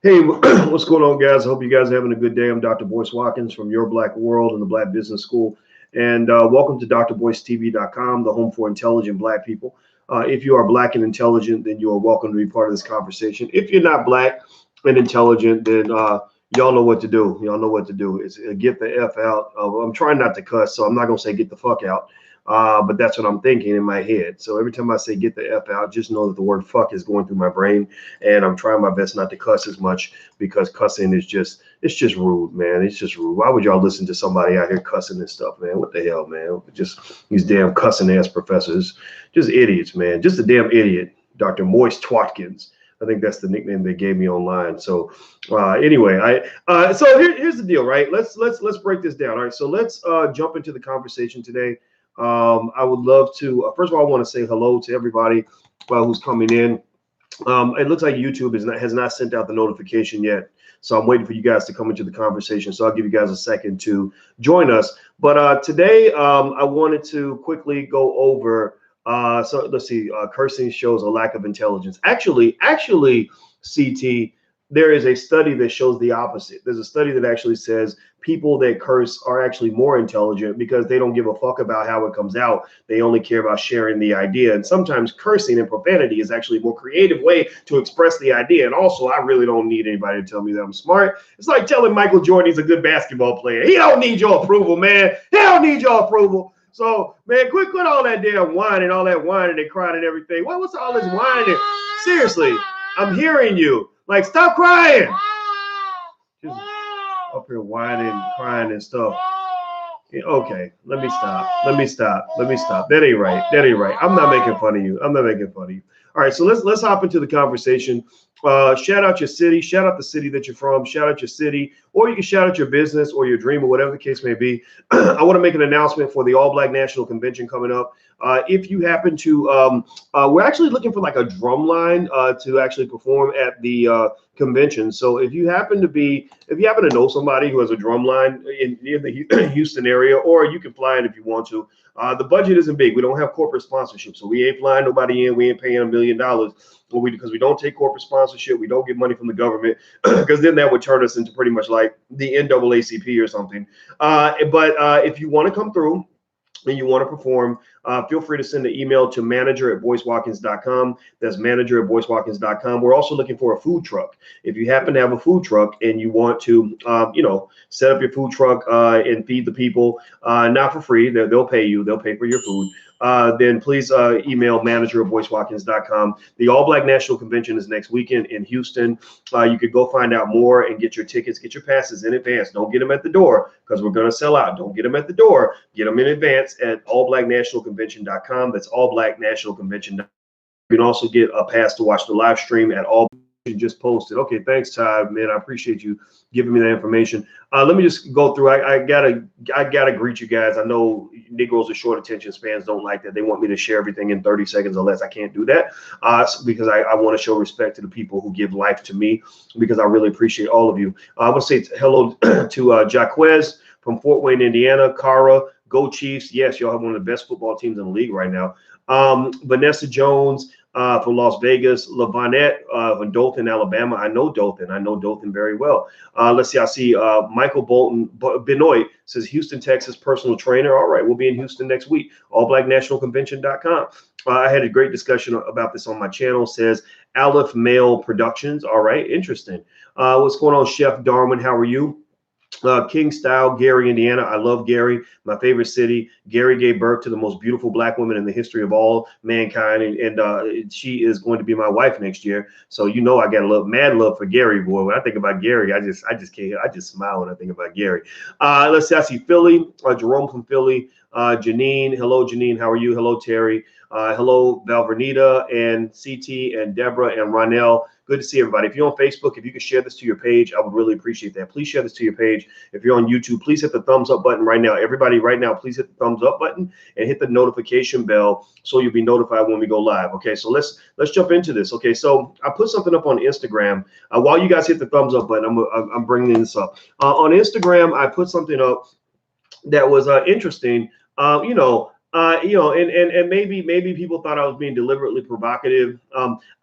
Hey, what's going on, guys? I hope you guys are having a good day. I'm Dr. Boyce Watkins from Your Black World and the Black Business School. And welcome to drboycetv.com, the home for intelligent Black people. If you are Black and intelligent, then you are welcome to be part of this conversation. If you're not Black and intelligent, then y'all know what to do. Y'all know what to do. It's get the F out. I'm trying not to cuss, so I'm not going to say get the fuck out. But that's what I'm thinking in my head. So every time I say get the F out, just know that the word fuck is going through my brain, and I'm trying my best not to cuss as much, because cussing is just rude, man. It's just rude. Why would y'all listen to somebody out here cussing and stuff, man? What the hell, man? Just these damn cussing ass professors, just idiots, man. Just a damn idiot. Dr. Boyce Watkins. I think that's the nickname they gave me online. So anyway, so here's the deal, right? Let's break this down. All right, so let's jump into the conversation today. I would love to, first of all, I want to say hello to everybody who's coming in. It looks like YouTube has not sent out the notification yet, so I'm waiting for you guys to come into the conversation. So I'll give you guys a second to join us. But today, I wanted to quickly go over, so let's see, cursing shows a lack of intelligence. Actually, CT, there is a study that shows the opposite. There's a study that actually says people that curse are actually more intelligent because they don't give a fuck about how it comes out. They only care about sharing the idea. And sometimes cursing and profanity is actually a more creative way to express the idea. And also, I really don't need anybody to tell me that I'm smart. It's like telling Michael Jordan he's a good basketball player. He don't need your approval, man. He don't need your approval. So, man, quit all that damn whining, all that whining and crying and everything. What's all this whining? Seriously, I'm hearing you. Like, stop crying. Just up here whining, crying and stuff. Okay, let me stop. That ain't right. I'm not making fun of you. All right, so let's hop into the conversation. Shout out your city. Shout out the city that you're from. Shout out your city, or you can shout out your business or your dream or whatever the case may be. I want to make an announcement for the All Black National Convention coming up. If you happen to, we're actually looking for like a drum line to actually perform at the convention. So if you happen to know somebody who has a drum line in the Houston area, or you can fly in if you want to. The budget isn't big. We don't have corporate sponsorship, so we ain't flying nobody in. We ain't paying $1 million. Because we don't take corporate sponsorship, we don't get money from the government, because then that would turn us into pretty much like the NAACP or something. But if you want to come through and you want to perform, feel free to send an email to manager@boycewatkins.com. That's manager@boycewatkins.com. We're also looking for a food truck. If you happen to have a food truck and you want to, set up your food truck and feed the people, not for free, they'll pay you. They'll pay for your food. Then please email manager@boycewatkins.com. The All Black National Convention is next weekend in Houston. You could go find out more and get your tickets, get your passes in advance. Don't get them at the door, because we're going to sell out. Don't get them at the door. Get them in advance at allblacknationalconvention.com. That's allblacknationalconvention.com. You can also get a pass to watch the live stream at all. You just posted. Okay, thanks, Todd. Man, I appreciate you giving me that information. Let me just go through. I gotta greet you guys. I know Negroes with short attention spans don't like that. They want me to share everything in 30 seconds or less. I can't do that because I want to show respect to the people who give life to me, because I really appreciate all of you. I want to say hello to Jaquez from Fort Wayne, Indiana. Cara, go Chiefs. Yes, y'all have one of the best football teams in the league right now. Vanessa Jones. from Las Vegas. Lavanette from Dothan, Alabama. I know Dothan. I know Dothan very well. Let's see. I see Michael Bolton Benoit says Houston, Texas, personal trainer. All right, we'll be in Houston next week. AllBlackNationalConvention.com. I had a great discussion about this on my channel. Says Aleph Male Productions. All right, interesting. What's going on, Chef Darwin? How are you? King Style, Gary, Indiana. I love Gary, my favorite city. Gary gave birth to the most beautiful black woman in the history of all mankind, and she is going to be my wife next year. So you know I got a love, mad love for Gary, boy. When I think about Gary, I just can't. I just smile when I think about Gary. Let's see. I see Philly, Jerome from Philly. Janine, hello, Janine. How are you? Hello, Terry. Hello, Valvernita and CT and Deborah and Ronell. Good to see everybody. If you're on Facebook, if you could share this to your page, I would really appreciate that. Please share this to your page. If you're on YouTube, please hit the thumbs up button right now. Everybody right now, please hit the thumbs up button and hit the notification bell so you'll be notified when we go live. Okay, so let's jump into this. Okay, so I put something up on Instagram. While you guys hit the thumbs up button, I'm bringing this up. On Instagram, I put something up that was interesting. And maybe people thought I was being deliberately provocative.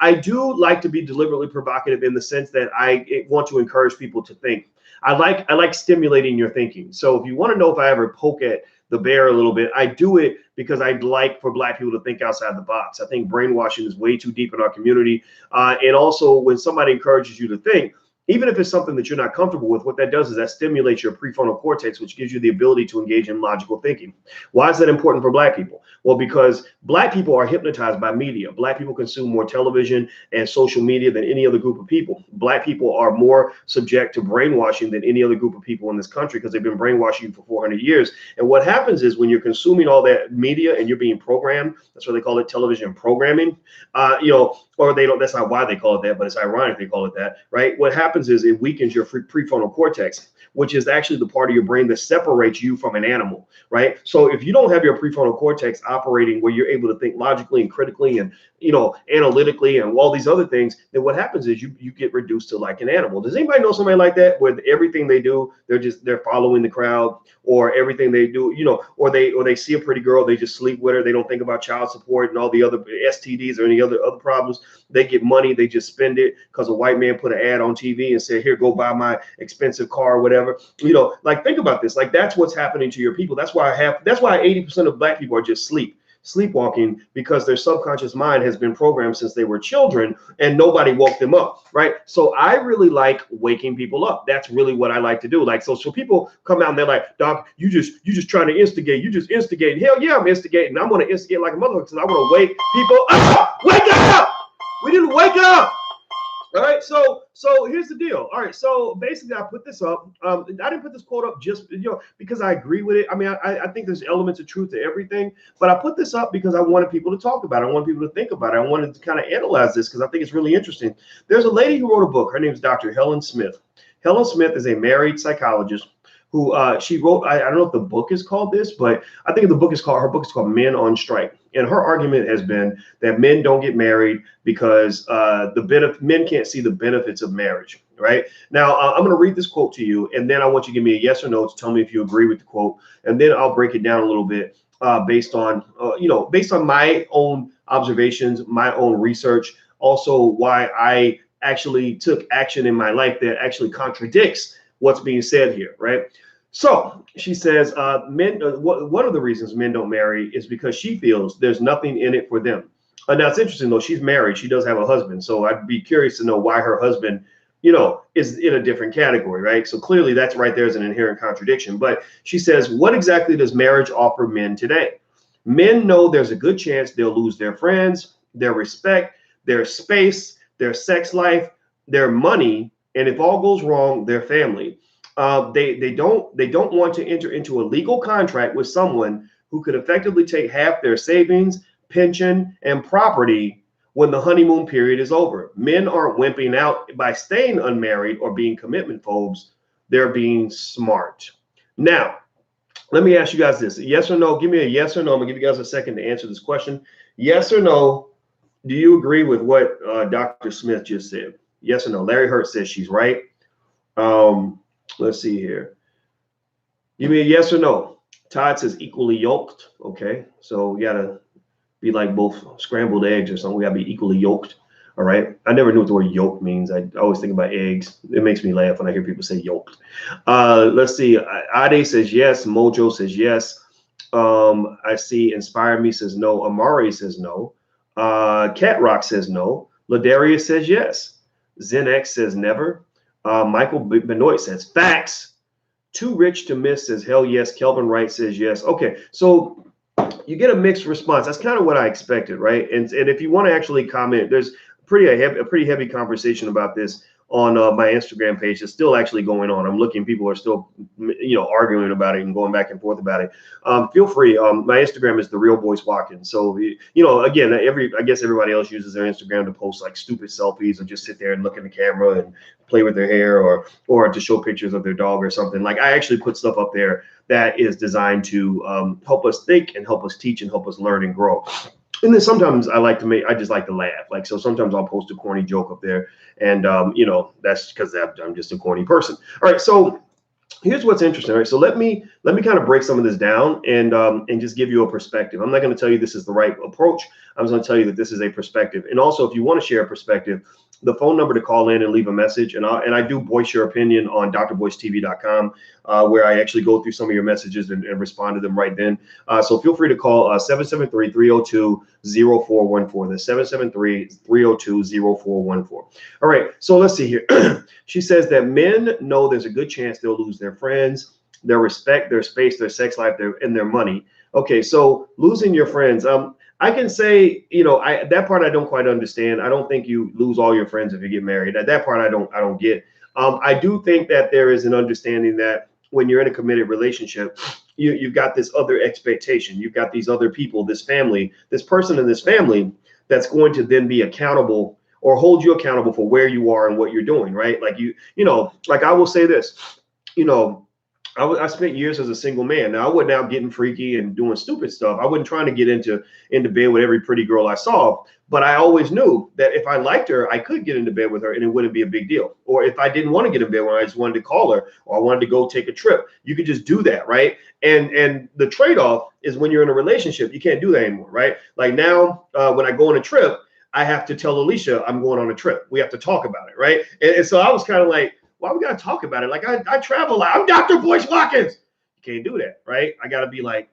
I do like to be deliberately provocative in the sense that I want to encourage people to think. I like stimulating your thinking. So if you want to know if I ever poke at the bear a little bit, I do it because I'd like for black people to think outside the box. I think brainwashing is way too deep in our community. And also when somebody encourages you to think, even if it's something that you're not comfortable with, what that does is that stimulates your prefrontal cortex, which gives you the ability to engage in logical thinking. Why is that important for black people? Well, because black people are hypnotized by media. Black people consume more television and social media than any other group of people. Black people are more subject to brainwashing than any other group of people in this country because they've been brainwashing you for 400 years. And what happens is when you're consuming all that media and you're being programmed, that's what they call it, television programming, or they don't, that's not why they call it that, but it's ironic they call it that, right? What happens is it weakens your prefrontal cortex, which is actually the part of your brain that separates you from an animal, right? So if you don't have your prefrontal cortex operating where you're able to think logically and critically and, analytically and all these other things, then what happens is you get reduced to like an animal. Does anybody know somebody like that where everything they do, they're following the crowd, or everything they do, or they see a pretty girl, they just sleep with her. They don't think about child support and all the other STDs or any other problems. They get money, they just spend it because a white man put an ad on TV and said, here, go buy my expensive car or whatever. Like think about this. Like that's what's happening to your people. That's why 80% of black people are just sleepwalking, because their subconscious mind has been programmed since they were children and nobody woke them up, right? So I really like waking people up. That's really what I like to do. Like, so people come out and they're like, Doc, you just trying to instigate. You just instigating. Hell yeah, I'm instigating. I'm going to instigate like a motherfucker because I want to wake people up. Wake up! We didn't wake up. All right, so here's the deal. All right, so basically, I put this up. I didn't put this quote up just because I agree with it. I mean, I think there's elements of truth to everything, but I put this up because I wanted people to talk about it. I wanted people to think about it. I wanted to kind of analyze this because I think it's really interesting. There's a lady who wrote a book. Her name is Dr. Helen Smith. Helen Smith is a married psychologist who she wrote. I don't know if the book is called this, but I think her book is called Men on Strike. And her argument has been that men don't get married because men can't see the benefits of marriage. Right now, I'm going to read this quote to you, and then I want you to give me a yes or no to tell me if you agree with the quote, and then I'll break it down a little bit based on my own observations, my own research, also why I actually took action in my life that actually contradicts what's being said here, right? So she says, one of the reasons men don't marry is because she feels there's nothing in it for them. Now it's interesting though, she's married, she does have a husband. So I'd be curious to know why her husband, is in a different category, right? So clearly that's right there is an inherent contradiction. But she says, what exactly does marriage offer men today? Men know there's a good chance they'll lose their friends, their respect, their space, their sex life, their money, and if all goes wrong, their family. They don't want to enter into a legal contract with someone who could effectively take half their savings, pension, and property when the honeymoon period is over. Men aren't wimping out by staying unmarried or being commitment phobes. They're being smart. Now, let me ask you guys this. Yes or no? Give me a yes or no. I'm going to give you guys a second to answer this question. Yes or no? Do you agree with what Dr. Smith just said? Yes or no? Larry Hurt says she's right. Let's see here. Give me a yes or no. Todd says equally yoked. Okay, so we got a be like both scrambled eggs or something. We gotta be equally yolked. All right. I never knew what the word yolk means. I always think about eggs. It makes me laugh when I hear people say yolked. Let's see. Ade says yes. Mojo says yes. I see Inspire Me says no. Amari says no. Cat Rock says no. Ladarius says yes. Zen X says never. Michael Benoit says facts. Too Rich to Miss says hell yes. Kelvin Wright says yes. Okay, so you get a mixed response. That's kind of what I expected, right? And if you want to actually comment, there's a pretty heavy conversation about this on my Instagram page. It's still actually going on. I'm looking, people are still, arguing about it and going back and forth about it. Feel free. My Instagram is The Real Boyce Watkins. So, again, I guess everybody else uses their Instagram to post like stupid selfies or just sit there and look in the camera and play with their hair or to show pictures of their dog or something. Like I actually put stuff up there that is designed to help us think and help us teach and help us learn and grow. And then sometimes I just like to laugh. Like, so sometimes I'll post a corny joke up there and, that's because I'm just a corny person. All right. So here's what's interesting. All right. So let me kind of break some of this down and just give you a perspective. I'm not going to tell you this is the right approach. I'm just going to tell you that this is a perspective. And also, if you want to share a perspective, the phone number to call in and leave a message, and I do voice your opinion on drboycetv.com, where I actually go through some of your messages and respond to them right then. So feel free to call 773-302-0414. That's 773-302-0414. All right, so let's see here. She says that men know there's a good chance they'll lose their friends, their respect, their space, their sex life, and their money. Okay, so losing your friends. I can say, that part I don't quite understand. I don't think you lose all your friends if you get married. That part I don't get. I do think that there is an understanding that when you're in a committed relationship, you've got this other expectation. You've got these other people, this family, this person in this family that's going to then be accountable or hold you accountable for where you are and what you're doing, right? Like like I will say this, I spent years as a single man. Now I wasn't out getting freaky and doing stupid stuff. I wasn't trying to get into bed with every pretty girl I saw, but I always knew that if I liked her, I could get into bed with her and it wouldn't be a big deal. Or if I didn't want to get in bed with her, I just wanted to call her or I wanted to go take a trip. You could just do that, right? And the trade-off is when you're in a relationship, you can't do that anymore, right? Like now, when I go on a trip, I have to tell Alicia I'm going on a trip. We have to talk about it, right? And so I was kind of like, why we gotta talk about it? Like I travel a lot. I'm Dr. Boyce Watkins. You can't do that, right? I gotta be like,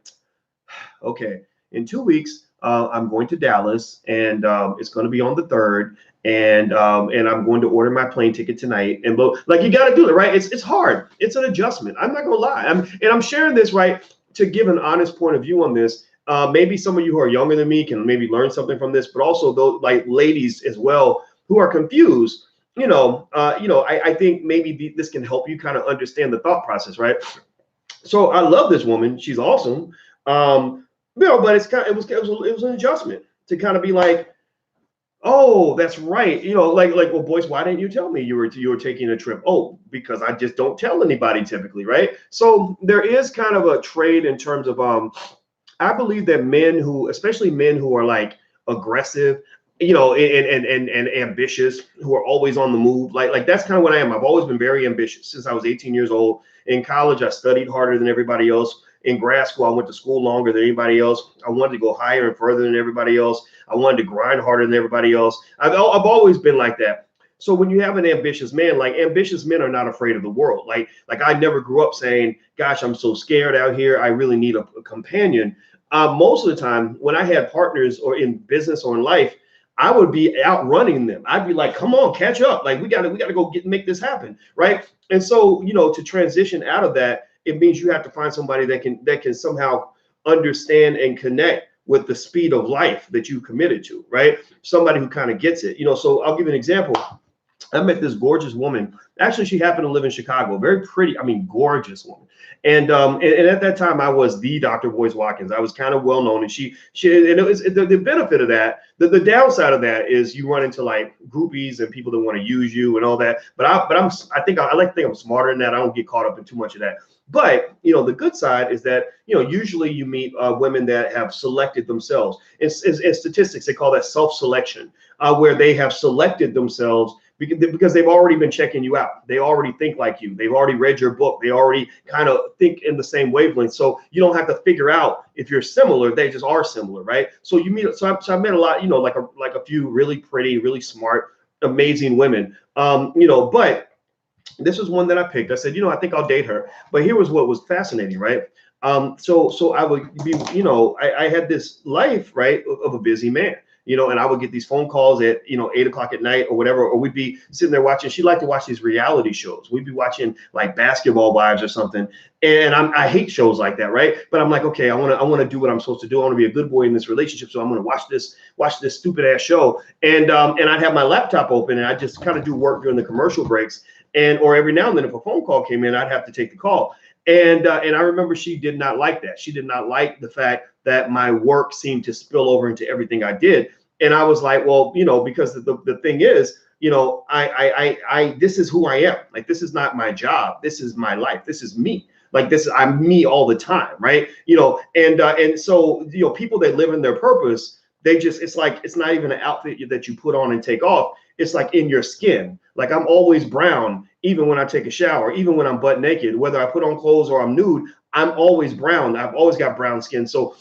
okay, in 2 weeks, I'm going to Dallas, and it's going to be on the 3rd, and I'm going to order my plane ticket tonight. And like you got to do it, right? It's hard. It's an adjustment. I'm not gonna lie. I'm sharing this right to give an honest point of view on this. Maybe some of you who are younger than me can maybe learn something from this, but also those like ladies as well who are confused. I think maybe this can help you kind of understand the thought process, right? So I love this woman; she's awesome. But it was an adjustment to kind of be like, oh, that's right. Well, Boyce, why didn't you tell me you were taking a trip? Oh, because I just don't tell anybody typically, right? So there is kind of a trade in terms of I believe that especially men who are like aggressive, and ambitious, who are always on the move. Like that's kind of what I am. I've always been very ambitious since I was 18 years old. In college, I studied harder than everybody else. In grad school, I went to school longer than anybody else. I wanted to go higher and further than everybody else. I wanted to grind harder than everybody else. I've always been like that. So when you have an ambitious man, like ambitious men are not afraid of the world. Like I never grew up saying, gosh, I'm so scared out here. I really need a companion. Most of the time when I had partners or in business or in life, I would be outrunning them. I'd be like, come on, catch up. Like we gotta go make this happen. Right. And so, to transition out of that, it means you have to find somebody that can somehow understand and connect with the speed of life that you committed to, right? Somebody who kind of gets it. So I'll give you an example. I met this gorgeous woman. Actually, she happened to live in Chicago. Very pretty, gorgeous woman. And at that time, I was the Dr. Boyce Watkins. I was kind of well known, and she and it was the benefit of that. The downside of that is you run into like groupies and people that want to use you and all that. But I like to think I'm smarter than that. I don't get caught up in too much of that. But the good side is that usually you meet women that have selected themselves. In statistics, they call that self-selection, where they have selected themselves because they've already been checking you out. They already think like you. They've already read your book. They already kind of think in the same wavelength. So you don't have to figure out if you're similar. They just are similar, right? So you meet. So I met a lot, like a few really pretty, really smart, amazing women. But this was one that I picked. I said, I think I'll date her. But here was what was fascinating, right? So I would be, I had this life, right, of a busy man, and I would get these phone calls at, 8 o'clock at night or whatever, or we'd be sitting there watching. She liked to watch these reality shows. We'd be watching like Basketball Wives or something. And I hate shows like that, right? But I'm like, okay, I want to do what I'm supposed to do. I want to be a good boy in this relationship. So I'm going to watch this stupid ass show. And I'd have my laptop open and I'd just kind of do work during the commercial breaks. Or every now and then, if a phone call came in, I'd have to take the call. And I remember she did not like that. She did not like the fact that my work seemed to spill over into everything I did. And I was like, well, because the thing is, I this is who I am. Like, this is not my job. This is my life. This is me. Like, I'm me all the time, right? And so people that live in their purpose, it's like, it's not even an outfit that you put on and take off. It's like in your skin. Like, I'm always brown, even when I take a shower, even when I'm butt naked, whether I put on clothes or I'm nude, I'm always brown. I've always got brown skin. So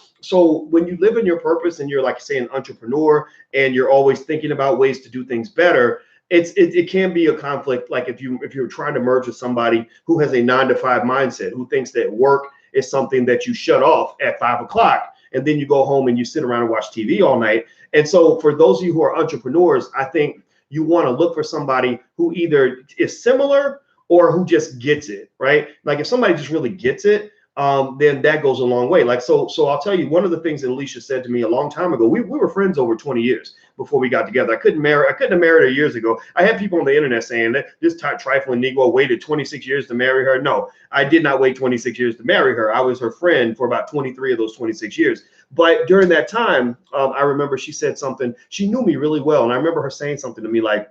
when you live in your purpose and you're, like, say, an entrepreneur and you're always thinking about ways to do things better, it can be a conflict. Like, if you're trying to merge with somebody who has a 9-to-5 mindset, who thinks that work is something that you shut off at 5 o'clock, and then you go home and you sit around and watch TV all night. And so for those of you who are entrepreneurs, I think you want to look for somebody who either is similar or who just gets it, right? Like, if somebody just really gets it, then that goes a long way. Like, so I'll tell you, one of the things that Alicia said to me a long time ago, we were friends over 20 years before we got together. I couldn't have married her years ago. I had people on the internet saying that this trifling Negro waited 26 years to marry her. No, I did not wait 26 years to marry her. I was her friend for about 23 of those 26 years. But during that time, I remember she said something. She knew me really well. And I remember her saying something to me like,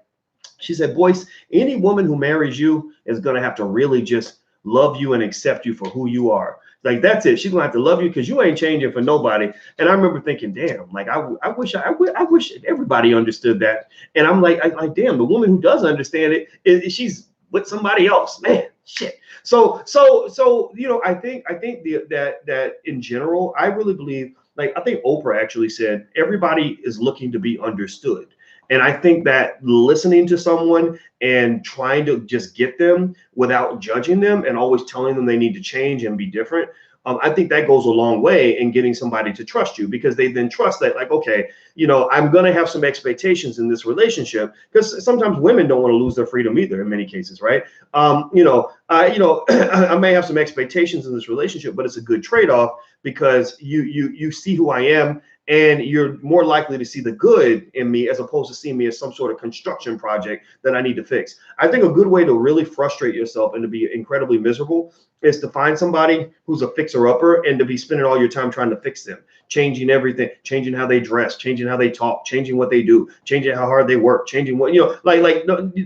she said, Boyce, any woman who marries you is going to have to really just love you and accept you for who you are. Like, that's it. She's gonna have to love you because you ain't changing for nobody. And I remember thinking, damn, like, I wish everybody understood that. And I'm like, damn, the woman who does understand it, she's with somebody else, man. Shit. So I think that in general, I really believe, like, I think Oprah actually said everybody is looking to be understood. And I think that listening to someone and trying to just get them without judging them and always telling them they need to change and be different, I think that goes a long way in getting somebody to trust you, because they then trust that, like, okay, I'm going to have some expectations in this relationship, because sometimes women don't want to lose their freedom either in many cases, right? I may have some expectations in this relationship, but it's a good trade-off, because you see who I am, and you're more likely to see the good in me as opposed to seeing me as some sort of construction project that I need to fix. I think a good way to really frustrate yourself and to be incredibly miserable is to find somebody who's a fixer-upper and to be spending all your time trying to fix them, changing everything, changing how they dress, changing how they talk, changing what they do, changing how hard they work, changing what,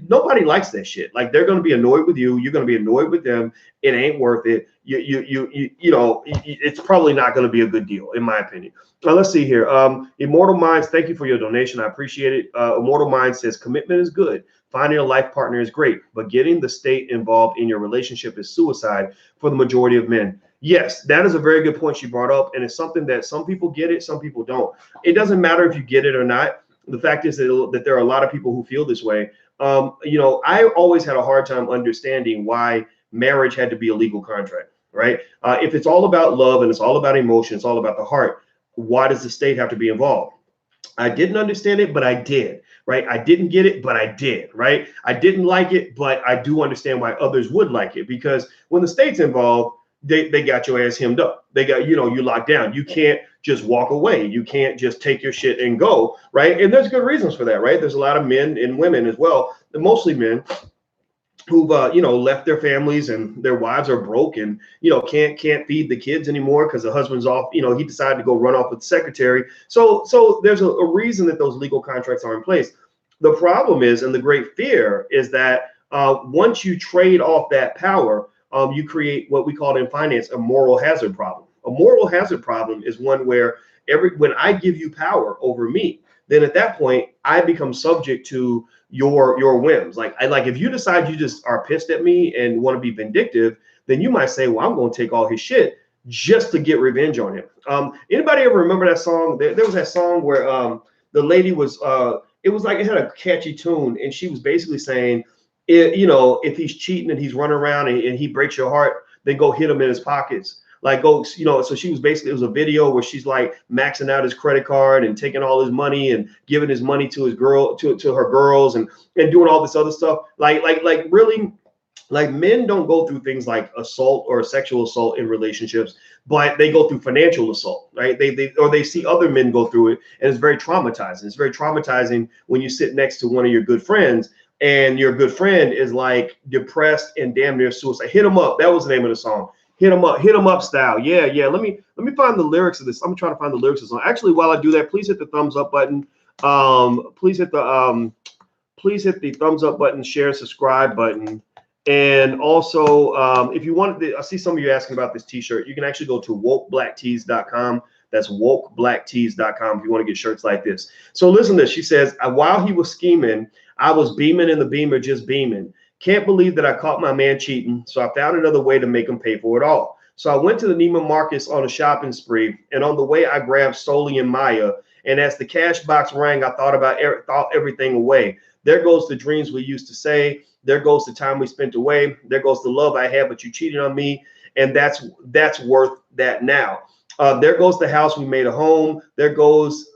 nobody likes that shit. Like, they're going to be annoyed with you. You're going to be annoyed with them. It ain't worth it. It's probably not going to be a good deal, in my opinion. Now, let's see here. Immortal Minds, thank you for your donation. I appreciate it. Immortal Minds says commitment is good. Finding a life partner is great, but getting the state involved in your relationship is suicide for the majority of men. Yes, that is a very good point she brought up, and it's something that some people get it, some people don't. It doesn't matter if you get it or not. The fact is that there are a lot of people who feel this way. I always had a hard time understanding why marriage had to be a legal contract, right? If it's all about love and it's all about emotion, it's all about the heart, why does the state have to be involved? I didn't understand it, but I did, right? I didn't get it, but I did, right? I didn't like it, but I do understand why others would like it, because when the state's involved, they got your ass hemmed up. They got, you locked down. You can't just walk away. You can't just take your shit and go, right? And there's good reasons for that, right? There's a lot of men and women as well, mostly men, who've left their families and their wives are broke and can't feed the kids anymore because the husband's off. He decided to go run off with the secretary. So there's a reason that those legal contracts are in place. The problem is, and the great fear is that once you trade off that power, you create what we call in finance a moral hazard problem. A moral hazard problem is one where when I give you power over me, then at that point I become subject to your whims. Like if you decide you just are pissed at me and want to be vindictive, then you might say, well, I'm going to take all his shit just to get revenge on him. Anybody ever remember that song? There was that song where the lady was it was like, it had a catchy tune, and she was basically saying, if he's cheating and he's running around and he breaks your heart, then go hit him in his pockets. Like, go, so she was basically, it was a video where she's like maxing out his credit card and taking all his money and giving his money to his girl, to her girls, and doing all this other stuff. Like really, like, men don't go through things like assault or sexual assault in relationships, but they go through financial assault, right? They see other men go through it, and it's very traumatizing. It's very traumatizing when you sit next to one of your good friends, and your good friend is like depressed and damn near suicide. Hit him up. That was the name of the song. Hit him up style. Yeah. Let me find the lyrics of this. I'm trying to find the lyrics of the song. Actually, while I do that, please hit the thumbs up button. Please hit the thumbs up button, share, subscribe button. And also, if you want, I see some of you asking about this t-shirt. You can actually go to wokeblacktees.com. That's wokeblacktees.com if you want to get shirts like this. So listen to this. She says, while he was scheming, I was beaming in the beamer, just beaming. Can't believe that I caught my man cheating, so I found another way to make him pay for it all. So I went to the Neiman Marcus on a shopping spree, and on the way I grabbed Stoli and Maya, and as the cash box rang, I thought everything away. There goes the dreams we used to say. There goes the time we spent away. There goes the love I had, but you cheated on me, and that's worth that now. There goes the house we made a home. There goes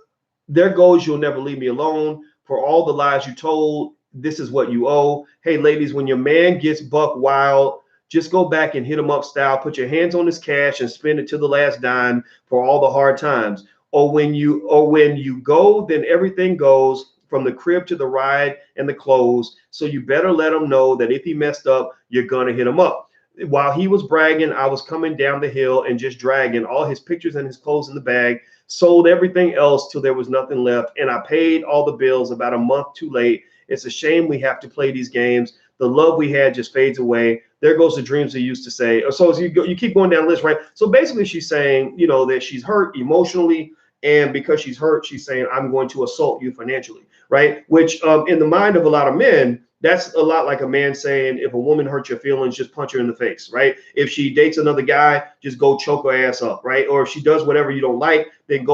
you'll never leave me alone. For all the lies you told, this is what you owe. Hey, ladies, when your man gets buck wild, just go back and hit him up style. Put your hands on his cash and spend it to the last dime for all the hard times. Or when you go, then everything goes, from the crib to the ride and the clothes. So you better let him know that if he messed up, you're gonna hit him up. While he was bragging, I was coming down the hill and just dragging all his pictures and his clothes in the bag, sold everything else till there was nothing left, and I paid all the bills about a month too late. It's a shame we have to play these games. The love we had just fades away. There goes the dreams they used to say. So as you keep going down the list, right? So basically she's saying, that she's hurt emotionally, and because she's hurt, she's saying, I'm going to assault you financially, right? Which in the mind of a lot of men, that's a lot like a man saying, if a woman hurts your feelings, just punch her in the face, right? If she dates another guy, just go choke her ass up, right? Or if she does whatever you don't like, then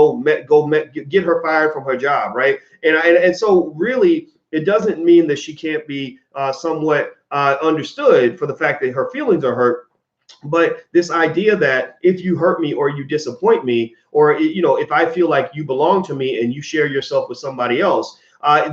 get her fired from her job, right? And so really, it doesn't mean that she can't be somewhat understood for the fact that her feelings are hurt. But this idea that if you hurt me or you disappoint me, or if I feel like you belong to me and you share yourself with somebody else,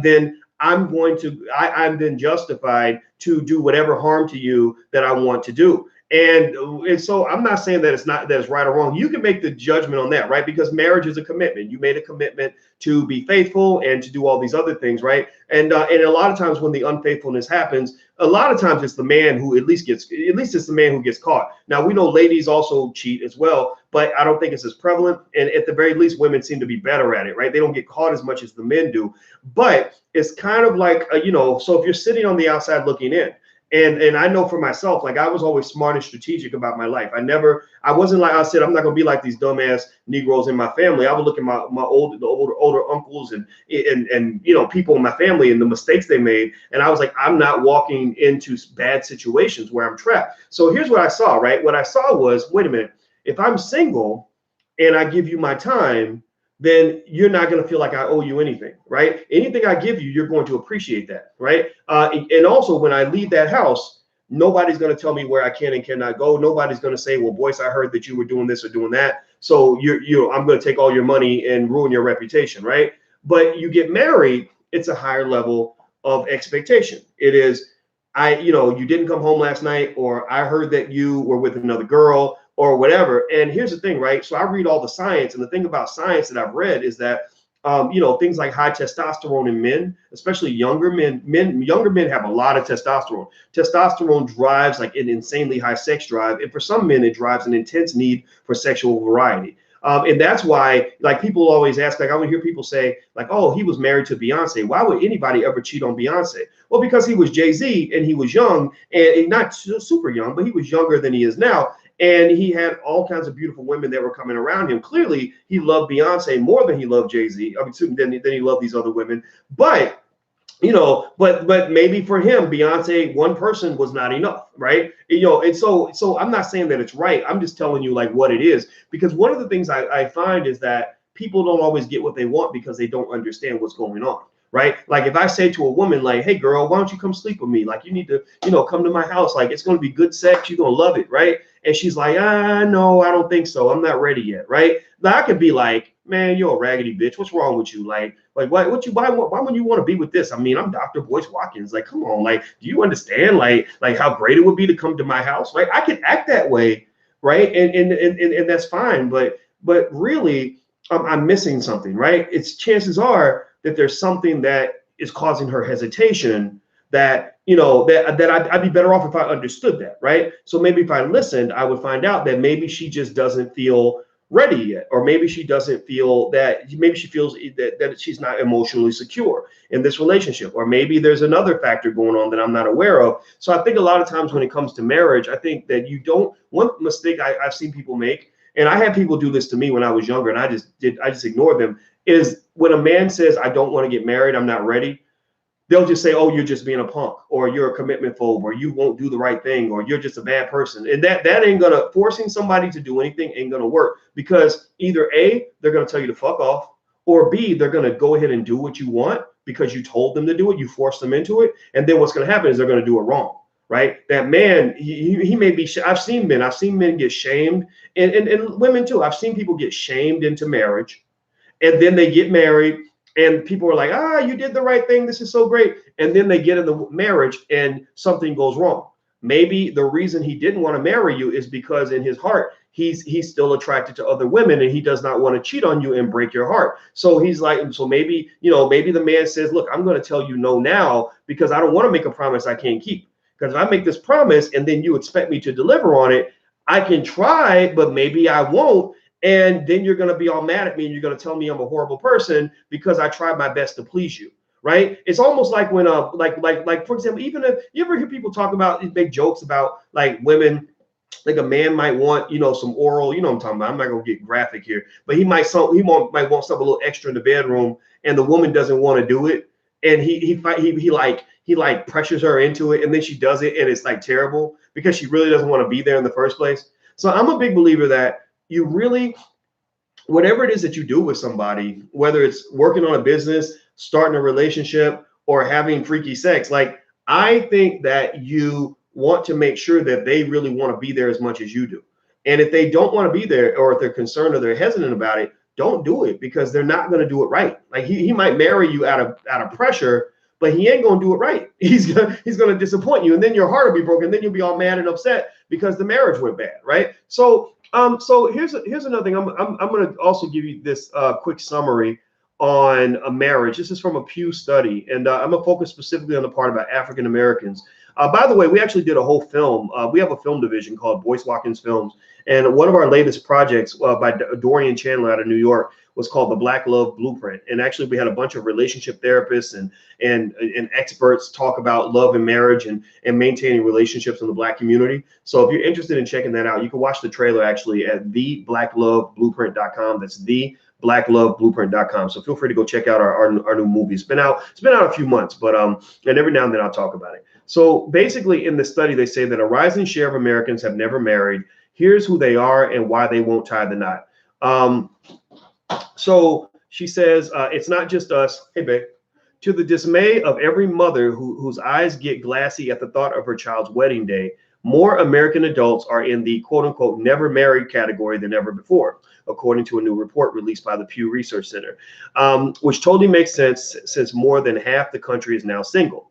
then I'm then justified to do whatever harm to you that I want to do. And so I'm not saying that it's right or wrong. You can make the judgment on that, right? Because marriage is a commitment. You made a commitment to be faithful and to do all these other things, right? And a lot of times when the unfaithfulness happens, a lot of times it's the man who at least it's the man who gets caught. Now we know ladies also cheat as well, but I don't think it's as prevalent. And at the very least, women seem to be better at it, right? They don't get caught as much as the men do. But it's kind of like, so if you're sitting on the outside looking in, and I know for myself, like I was always smart and strategic about my life. I wasn't like I said, I'm not gonna be like these dumbass Negroes in my family. I would look at my older uncles and people in my family and the mistakes they made, and I was like, I'm not walking into bad situations where I'm trapped. So here's what I saw, right? What I saw was, wait a minute, if I'm single and I give you my time, then you're not going to feel like I owe you anything, right? Anything I give you, you're going to appreciate that, right? And also, when I leave that house, nobody's going to tell me where I can and cannot go. Nobody's going to say, well, Boyce, I heard that you were doing this or doing that, so I'm going to take all your money and ruin your reputation, right? But you get married, it's a higher level of expectation. It is, you didn't come home last night, or I heard that you were with another girl, or whatever. And here's the thing, right? So I read all the science, and the thing about science that I've read is that, things like high testosterone in men, especially younger men have a lot of testosterone. Testosterone drives like an insanely high sex drive. And for some men, it drives an intense need for sexual variety. And that's why, like, people always ask, like, I would hear people say, like, oh, he was married to Beyonce. Why would anybody ever cheat on Beyonce? Well, because he was Jay-Z and he was young, and not super young, but he was younger than he is now. And he had all kinds of beautiful women that were coming around him. Clearly, he loved Beyonce more than he loved Jay-Z. I mean, than he loved these other women. But but maybe for him, Beyonce, one person was not enough, right? And so I'm not saying that it's right. I'm just telling you like what it is, because one of the things I find is that people don't always get what they want because they don't understand what's going on. Right. Like if I say to a woman, like, hey, girl, why don't you come sleep with me? Like, you need to, come to my house. Like, it's going to be good sex. You're going to love it. Right. And she's like, no, I don't think so. I'm not ready yet. Right. Now I could be like, man, you're a raggedy bitch. What's wrong with you? Like why would you want to be with this? I mean, I'm Dr. Boyce Watkins. Like, come on. Like, do you understand like how great it would be to come to my house? Right. I could act that way. Right. And that's fine. But really, I'm missing something. Right. It's chances are that there's something that is causing her hesitation that, I'd be better off if I understood that, right? So maybe if I listened, I would find out that maybe she just doesn't feel ready yet, or maybe she doesn't feel that, maybe she feels that she's not emotionally secure in this relationship, or maybe there's another factor going on that I'm not aware of. So I think a lot of times when it comes to marriage, I think that one mistake I've seen people make, and I had people do this to me when I was younger, and I just ignored them, is when a man says, I don't want to get married, I'm not ready, they'll just say, oh, you're just being a punk, or you're a commitment phobe, or you won't do the right thing, or you're just a bad person. And that ain't gonna, forcing somebody to do anything ain't gonna work, because either A, they're gonna tell you to fuck off, or B, they're gonna go ahead and do what you want because you told them to do it, you forced them into it, and then what's gonna happen is they're gonna do it wrong. Right? That man, he may be, I've seen men get shamed, and women too. I've seen people get shamed into marriage, and then they get married, and people are like, you did the right thing, this is so great. And then they get in the marriage and something goes wrong. Maybe the reason he didn't want to marry you is because in his heart, he's still attracted to other women, and he does not want to cheat on you and break your heart. So he's like, so maybe the man says, look, I'm going to tell you no now because I don't want to make a promise I can't keep. Because if I make this promise and then you expect me to deliver on it, I can try, but maybe I won't. And then you're going to be all mad at me, and you're going to tell me I'm a horrible person because I tried my best to please you. Right? It's almost like when like for example, even if you ever hear people talk about, make jokes about like women, like a man might want, some oral, what I'm talking about. I'm not gonna get graphic here, but he might want something a little extra in the bedroom, and the woman doesn't want to do it, and he pressures her into it, and then she does it, and it's like terrible because she really doesn't want to be there in the first place. So I'm a big believer that you really, whatever it is that you do with somebody, whether it's working on a business, starting a relationship, or having freaky sex, like I think that you want to make sure that they really want to be there as much as you do. And if they don't want to be there, or if they're concerned or they're hesitant about it, don't do it, because they're not going to do it right. Like he might marry you out of pressure, but he ain't going to do it right. He's going to disappoint you, and then your heart will be broken. Then you'll be all mad and upset because the marriage went bad, right? So here's another thing. I'm going to also give you this quick summary on a marriage. This is from a Pew study, and I'm going to focus specifically on the part about African Americans. By the way, we actually did a whole film. We have a film division called Boyce Watkins Films, and one of our latest projects by Dorian Chandler out of New York was called the Black Love Blueprint. And actually, we had a bunch of relationship therapists and experts talk about love and marriage and maintaining relationships in the Black community. So if you're interested in checking that out, you can watch the trailer actually at theblackloveblueprint.com. That's theblackloveblueprint.com. So feel free to go check out our new movie. It's been out a few months, but and every now and then I'll talk about it. So basically in the study, they say that a rising share of Americans have never married. Here's who they are and why they won't tie the knot. So she says, it's not just us. Hey, babe. To the dismay of every mother whose eyes get glassy at the thought of her child's wedding day, more American adults are in the quote unquote never married category than ever before, according to a new report released by the Pew Research Center, which totally makes sense since more than half the country is now single.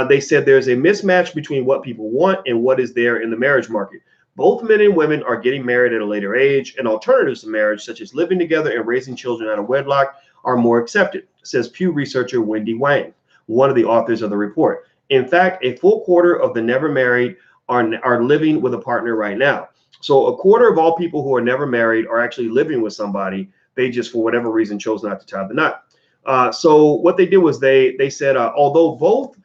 They said there's a mismatch between what people want and what is there in the marriage market. Both men and women are getting married at a later age, and alternatives to marriage, such as living together and raising children out of wedlock, are more accepted, says Pew researcher Wendy Wang, one of the authors of the report. In fact, a full quarter of the never married are living with a partner right now. So a quarter of all people who are never married are actually living with somebody. They just, for whatever reason, chose not to tie the knot. So what they did was they said, although both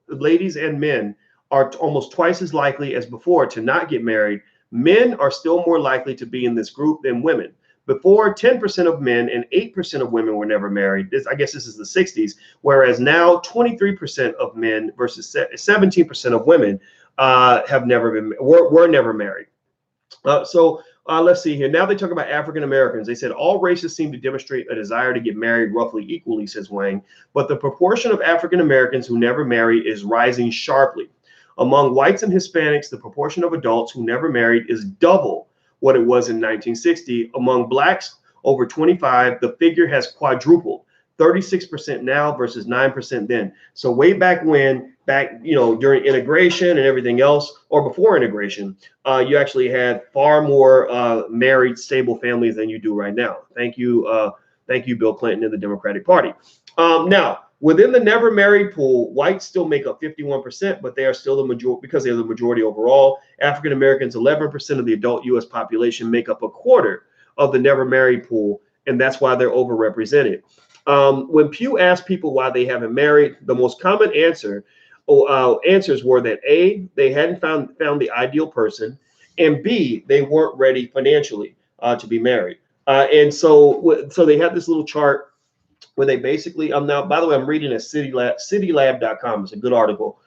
ladies and men are almost twice as likely as before to not get married, men are still more likely to be in this group than women. Before, 10% of men and 8% of women were never married. I guess this is the 60s, whereas now 23% of men versus 17% of women have never been were never married. Let's see here. Now they talk about African Americans. They said all races seem to demonstrate a desire to get married roughly equally, says Wang, but the proportion of African Americans who never marry is rising sharply. Among whites and Hispanics, the proportion of adults who never married is double what it was in 1960. Among blacks over 25, the figure has quadrupled, 36% now versus 9% then. So way back when, during integration and everything else, or before integration, you actually had far more married, stable families than you do right now. Thank you, Bill Clinton and the Democratic Party. Now, within the never married pool, whites still make up 51%, but they are still the majority because they are the majority overall. African Americans, 11% of the adult U.S. population, make up a quarter of the never married pool, and that's why they're overrepresented. When Pew asked people why they haven't married, the most common answers were that A, they hadn't found the ideal person, and B, they weren't ready financially to be married. And so they have this little chart where they basically, now, by the way, I'm reading at citylab.com. It's a good article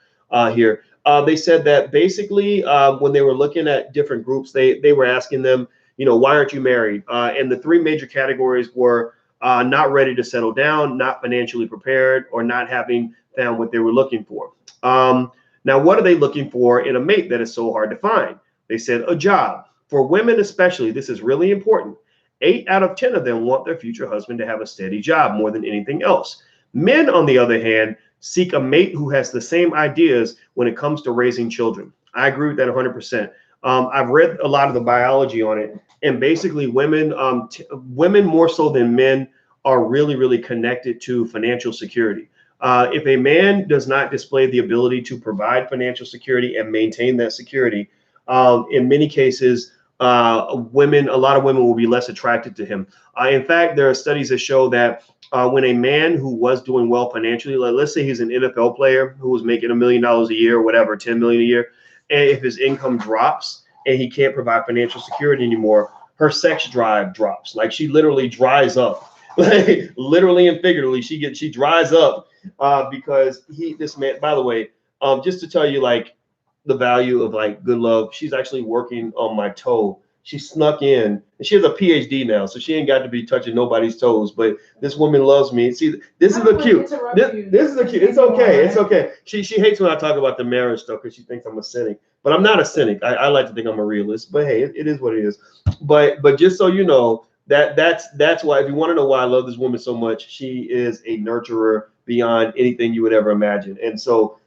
here. They said that basically when they were looking at different groups, they were asking them, why aren't you married? And the three major categories were not ready to settle down, not financially prepared, or not having found what they were looking for. Now, what are they looking for in a mate that is so hard to find? They said a job. For women especially, this is really important. 8 out of 10 of them want their future husband to have a steady job more than anything else. Men, on the other hand, seek a mate who has the same ideas when it comes to raising children. I agree with that 100%. I've read a lot of the biology on it, and basically women more so than men are really, really connected to financial security. If a man does not display the ability to provide financial security and maintain that security, in many cases, a lot of women will be less attracted to him. In fact, there are studies that show that when a man who was doing well financially, let's say he's an NFL player who was making $1 million a year or whatever, 10 million a year, and if his income drops and he can't provide financial security anymore, her sex drive drops. Like she literally dries up, literally and figuratively. She dries up because this man. By the way, just to tell you, like, the value of like good love, she's actually working on my toe. She snuck in, and she has a PhD now, so she ain't got to be touching nobody's toes. But this woman loves me. See, this is the cute. This is the cute. It's okay. It's okay. She hates when I talk about the marriage stuff because she thinks I'm a cynic. But I'm not a cynic. I like to think I'm a realist. But hey, it is what it is. But just so you know, that's why, if you want to know why I love this woman so much, she is a nurturer beyond anything you would ever imagine. And so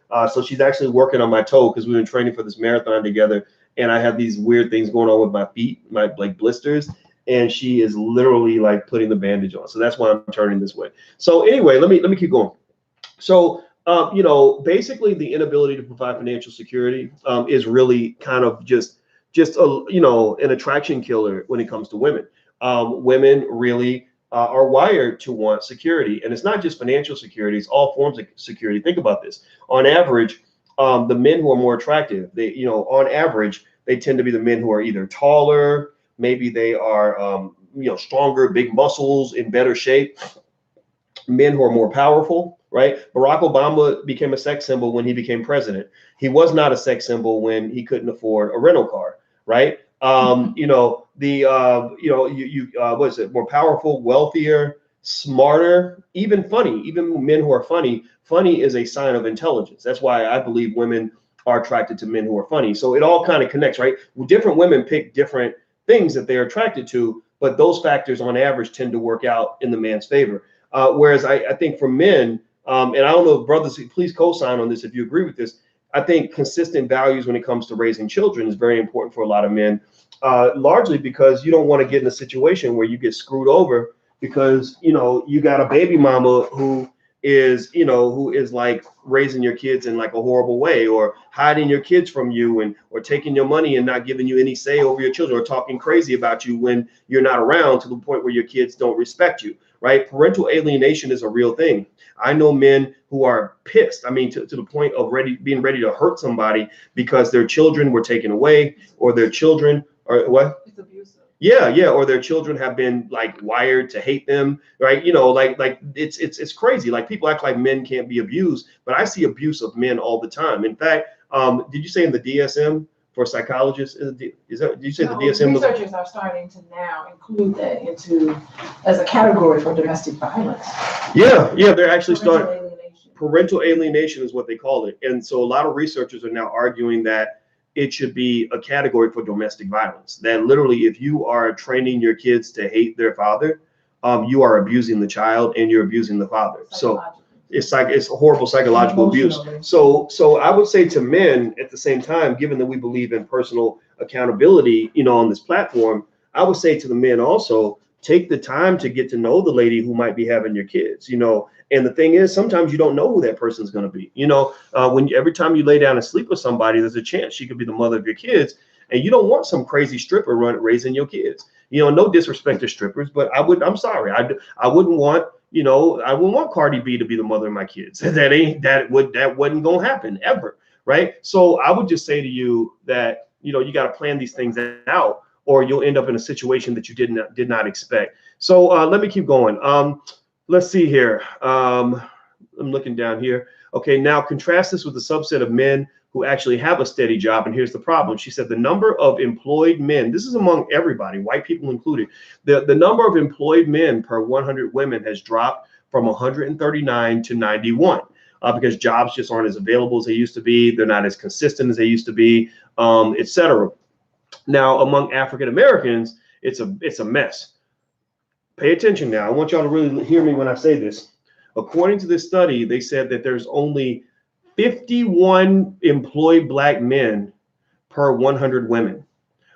she's actually working on my toe because we've been training for this marathon together, and I have these weird things going on with my feet, my like blisters, and she is literally like putting the bandage on. So that's why I'm turning this way. So anyway, let me keep going. So basically the inability to provide financial security is really kind of just an attraction killer when it comes to women. Women really are wired to want security, and it's not just financial security; it's all forms of security. Think about this. On average, the men who are more attractive, on average, they tend to be the men who are either taller, maybe they are, stronger, big muscles, in better shape. Men who are more powerful, right? Barack Obama became a sex symbol when he became president. He was not a sex symbol when he couldn't afford a rental car, right? What is it? More powerful, wealthier, smarter, even funny. Even men who are funny. Funny is a sign of intelligence. That's why I believe women are attracted to men who are funny. So it all kind of connects, right? Different women pick different things that they're attracted to, but those factors on average tend to work out in the man's favor. Whereas I think for men, and I don't know, brothers, please co-sign on this if you agree with this. I think consistent values when it comes to raising children is very important for a lot of men, largely because you don't want to get in a situation where you get screwed over because, you got a baby mama who is, who is like raising your kids in like a horrible way, or hiding your kids from you, and or taking your money and not giving you any say over your children, or talking crazy about you when you're not around, to the point where your kids don't respect you, right? Parental alienation is a real thing. I know men who are pissed. I mean, to the point of being ready to hurt somebody because their children were taken away, or their children, or what? It's abusive. Yeah, or their children have been like wired to hate them, right? Like it's crazy. Like, people act like men can't be abused, but I see abuse of men all the time. In fact, did you say in the DSM for psychologists? Did you say the DSM? Researchers are starting to now include that into as a category for domestic violence. Yeah, they're actually starting. Parental alienation is what they call it, and so a lot of researchers are now arguing that it should be a category for domestic violence. That literally, if you are training your kids to hate their father, you are abusing the child and you're abusing the father. So it's a horrible psychological abuse. So I would say to men at the same time, given that we believe in personal accountability, on this platform, I would say to the men also, take the time to get to know the lady who might be having your kids, And the thing is, sometimes you don't know who that person's going to be. When every time you lay down and sleep with somebody, there's a chance she could be the mother of your kids, and you don't want some crazy stripper raising your kids. No disrespect to strippers, but I'm sorry, I wouldn't want, I wouldn't want Cardi B to be the mother of my kids. That wasn't gonna happen ever, right? So I would just say to you that you got to plan these things out, or you'll end up in a situation that you did not expect. So let me keep going. Let's see here. I'm looking down here. Okay, now contrast this with the subset of men who actually have a steady job. And here's the problem. She said the number of employed men, this is among everybody, white people included, the number of employed men per 100 women has dropped from 139 to 91 because jobs just aren't as available as they used to be. They're not as consistent as they used to be, etc. Now, among African Americans, it's a mess. Pay attention now. I want y'all to really hear me when I say this. According to this study, they said that there's only 51 employed black men per 100 women.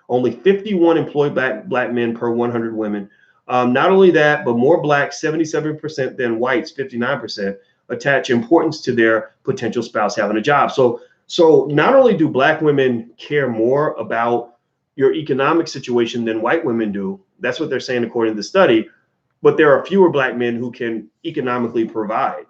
Only 51 employed black men per 100 women. Not only that, but more blacks, 77% than whites, 59%, attach importance to their potential spouse having a job. So not only do black women care more about your economic situation than white women do, that's what they're saying according to the study, but there are fewer black men who can economically provide,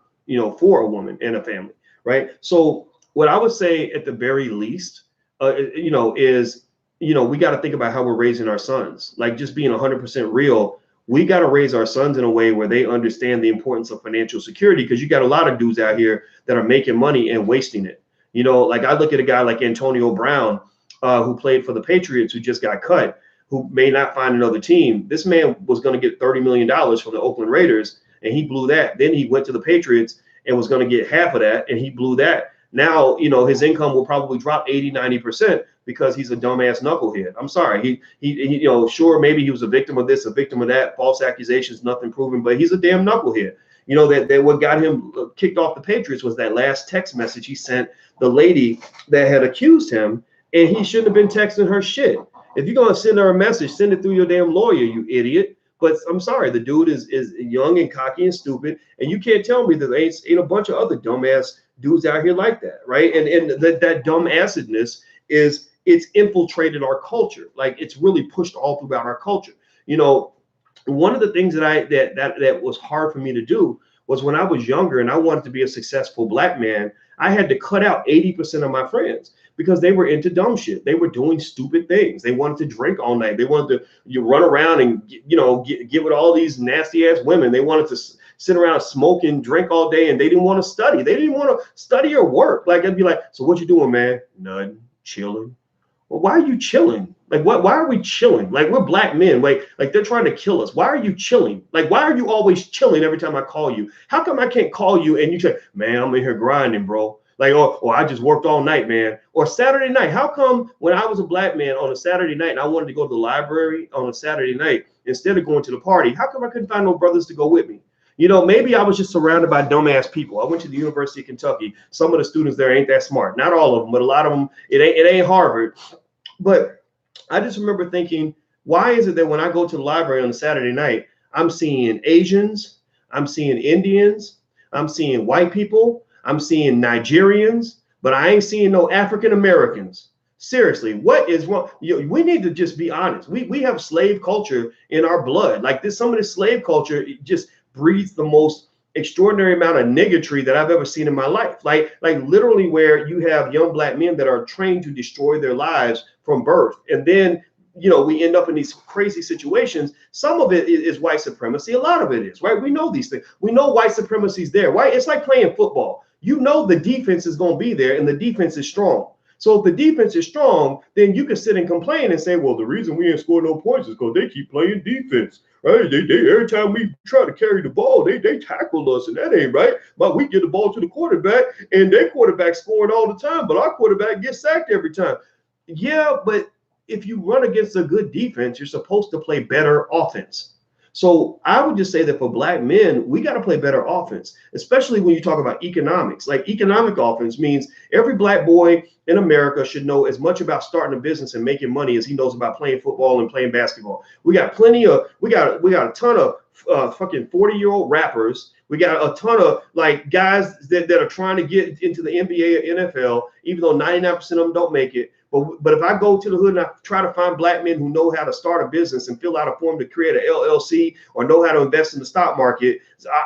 for a woman and a family, right? So what I would say at the very least, is, we got to think about how we're raising our sons. Like, just being 100% real, we got to raise our sons in a way where they understand the importance of financial security, because you got a lot of dudes out here that are making money and wasting it. Like, I look at a guy like Antonio Brown, who played for the Patriots, who just got cut, who may not find another team. This man was going to get $30 million from the Oakland Raiders, and he blew that. Then he went to the Patriots and was going to get half of that, and he blew that. Now, his income will probably drop 80-90% because he's a dumbass knucklehead. I'm sorry. He sure, maybe he was a victim of this, a victim of that, false accusations, nothing proven, but he's a damn knucklehead. That what got him kicked off the Patriots was that last text message he sent the lady that had accused him, and he shouldn't have been texting her shit. If you're gonna send her a message, send it through your damn lawyer, you idiot. But I'm sorry, the dude is young and cocky and stupid, and you can't tell me that there ain't a bunch of other dumbass dudes out here like that, right? And that dumbassedness it's infiltrated our culture. Like, it's really pushed all throughout our culture. One of the things that was hard for me to do was, when I was younger and I wanted to be a successful black man, I had to cut out 80% of my friends because they were into dumb shit. They were doing stupid things. They wanted to drink all night. They wanted to run around and get with all these nasty ass women. They wanted to sit around, smoke and drink all day, and they didn't want to study. They didn't want to study or work. Like, I'd be like, so what you doing, man? Nothing, chilling. Well, why are you chilling? Like, what? Why are we chilling? Like, we're black men. Like they're trying to kill us. Why are you chilling? Like, why are you always chilling every time I call you? How come I can't call you and you say, man, I'm in here grinding, bro? Like, or I just worked all night, man. Or Saturday night. How come when I was a black man on a Saturday night and I wanted to go to the library on a Saturday night instead of going to the party, how come I couldn't find no brothers to go with me? Maybe I was just surrounded by dumbass people. I went to the University of Kentucky. Some of the students there ain't that smart. Not all of them, but a lot of them, it ain't Harvard. But I just remember thinking, why is it that when I go to the library on a Saturday night, I'm seeing Asians, I'm seeing Indians, I'm seeing white people. I'm seeing Nigerians, but I ain't seeing no African Americans. Seriously, what is wrong? We need to just be honest. We have slave culture in our blood. Like this, some of this slave culture just breeds the most extraordinary amount of niggatry that I've ever seen in my life. Like literally where you have young black men that are trained to destroy their lives from birth. And then, we end up in these crazy situations. Some of it is white supremacy. A lot of it is, right? We know these things. We know white supremacy is there, right? It's like playing football. The defense is going to be there and the defense is strong. So if the defense is strong, then you can sit and complain and say, well, the reason we ain't score no points is because they keep playing defense. Right? They every time we try to carry the ball, they tackle us, and that ain't right. But we get the ball to the quarterback, and their quarterback scoring all the time, but our quarterback gets sacked every time. Yeah, but if you run against a good defense, you're supposed to play better offense. So I would just say that for black men, we got to play better offense, especially when you talk about economics. Like economic offense means every black boy in America should know as much about starting a business and making money as he knows about playing football and playing basketball. We got a ton of fucking 40-year-old rappers. We got a ton of like guys that are trying to get into the NBA or NFL, even though 99% of them don't make it. But if I go to the hood and I try to find black men who know how to start a business and fill out a form to create an LLC or know how to invest in the stock market,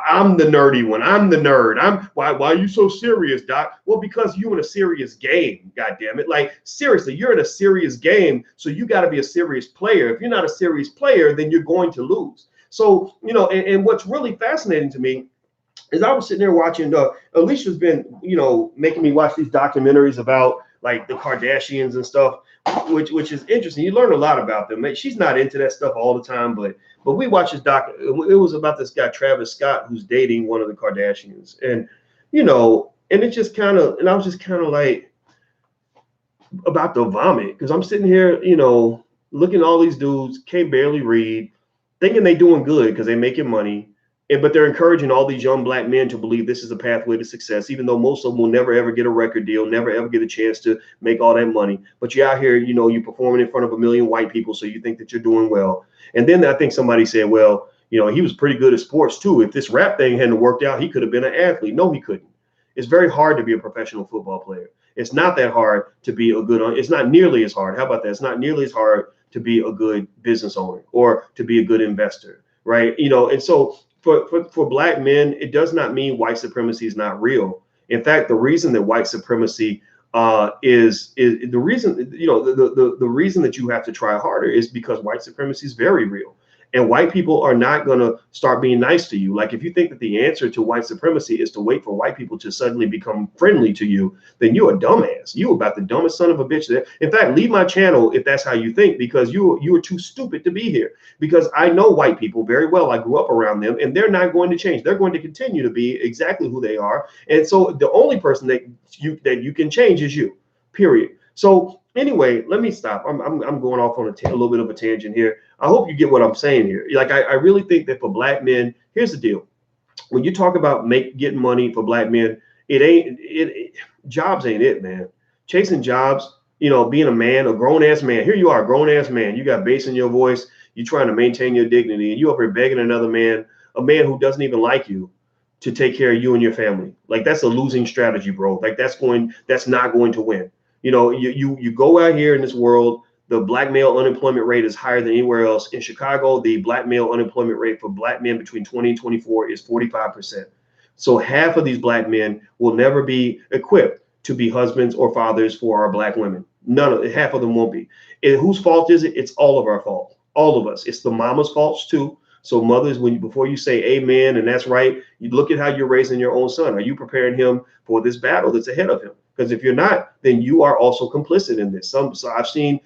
I'm the nerdy one. I'm the nerd. Why are you so serious, Doc? Well, because you're in a serious game, God damn it. Like seriously, you're in a serious game, so you got to be a serious player. If you're not a serious player, then you're going to lose. So, and what's really fascinating to me is I was sitting there watching, Alicia's been, making me watch these documentaries about like the Kardashians and stuff, which is interesting. You learn a lot about them. She's not into that stuff all the time, but we watched this doc. It was about this guy, Travis Scott, who's dating one of the Kardashians. And, and it just kind of, and I was just kind of like about to vomit because I'm sitting here, looking at all these dudes, can't barely read, thinking they doing good because they making money. But they're encouraging all these young black men to believe this is a pathway to success, even though most of them will never, ever get a record deal, never, ever get a chance to make all that money. But you're out here, you're performing in front of 1 million white people, so you think that you're doing well. And then I think somebody said, well, he was pretty good at sports, too. If this rap thing hadn't worked out, he could have been an athlete. No, he couldn't. It's very hard to be a professional football player. It's not that hard to be it's not nearly as hard. How about that? It's not nearly as hard to be a good business owner or to be a good investor, right? And so for black men, it does not mean white supremacy is not real. In fact, the reason that white supremacy is the reason, the reason that you have to try harder is because white supremacy is very real. And white people are not going to start being nice to you. Like if you think that the answer to white supremacy is to wait for white people to suddenly become friendly to you, then you're a dumbass. You about the dumbest son of a bitch there. In fact, leave my channel if that's how you think, because you are too stupid to be here. Because I know white people very well. I grew up around them, and they're not going to change. They're going to continue to be exactly who they are. And so the only person that you can change is you, period. So anyway, let me stop. I'm going off on a little bit of a tangent here. I hope you get what I'm saying here. Like I really think that for black men, here's the deal. When you talk about getting money for black men, jobs ain't it, man. Chasing jobs, being a man, a grown ass man. Here you are, a grown ass man. You got bass in your voice. You're trying to maintain your dignity, and you up here begging another man, a man who doesn't even like you, to take care of you and your family. Like that's a losing strategy, bro. Like that's not going to win. You go out here in this world, the black male unemployment rate is higher than anywhere else. In Chicago, the black male unemployment rate for black men between 20 and 24 is 45%. So half of these black men will never be equipped to be husbands or fathers for our black women. Half of them won't be. And whose fault is it? It's all of our fault. All of us. It's the mama's faults too. So mothers, before you say amen and that's right, you look at how you're raising your own son. Are you preparing him for this battle that's ahead of him? Because if you're not, then you are also complicit in this. So I've seen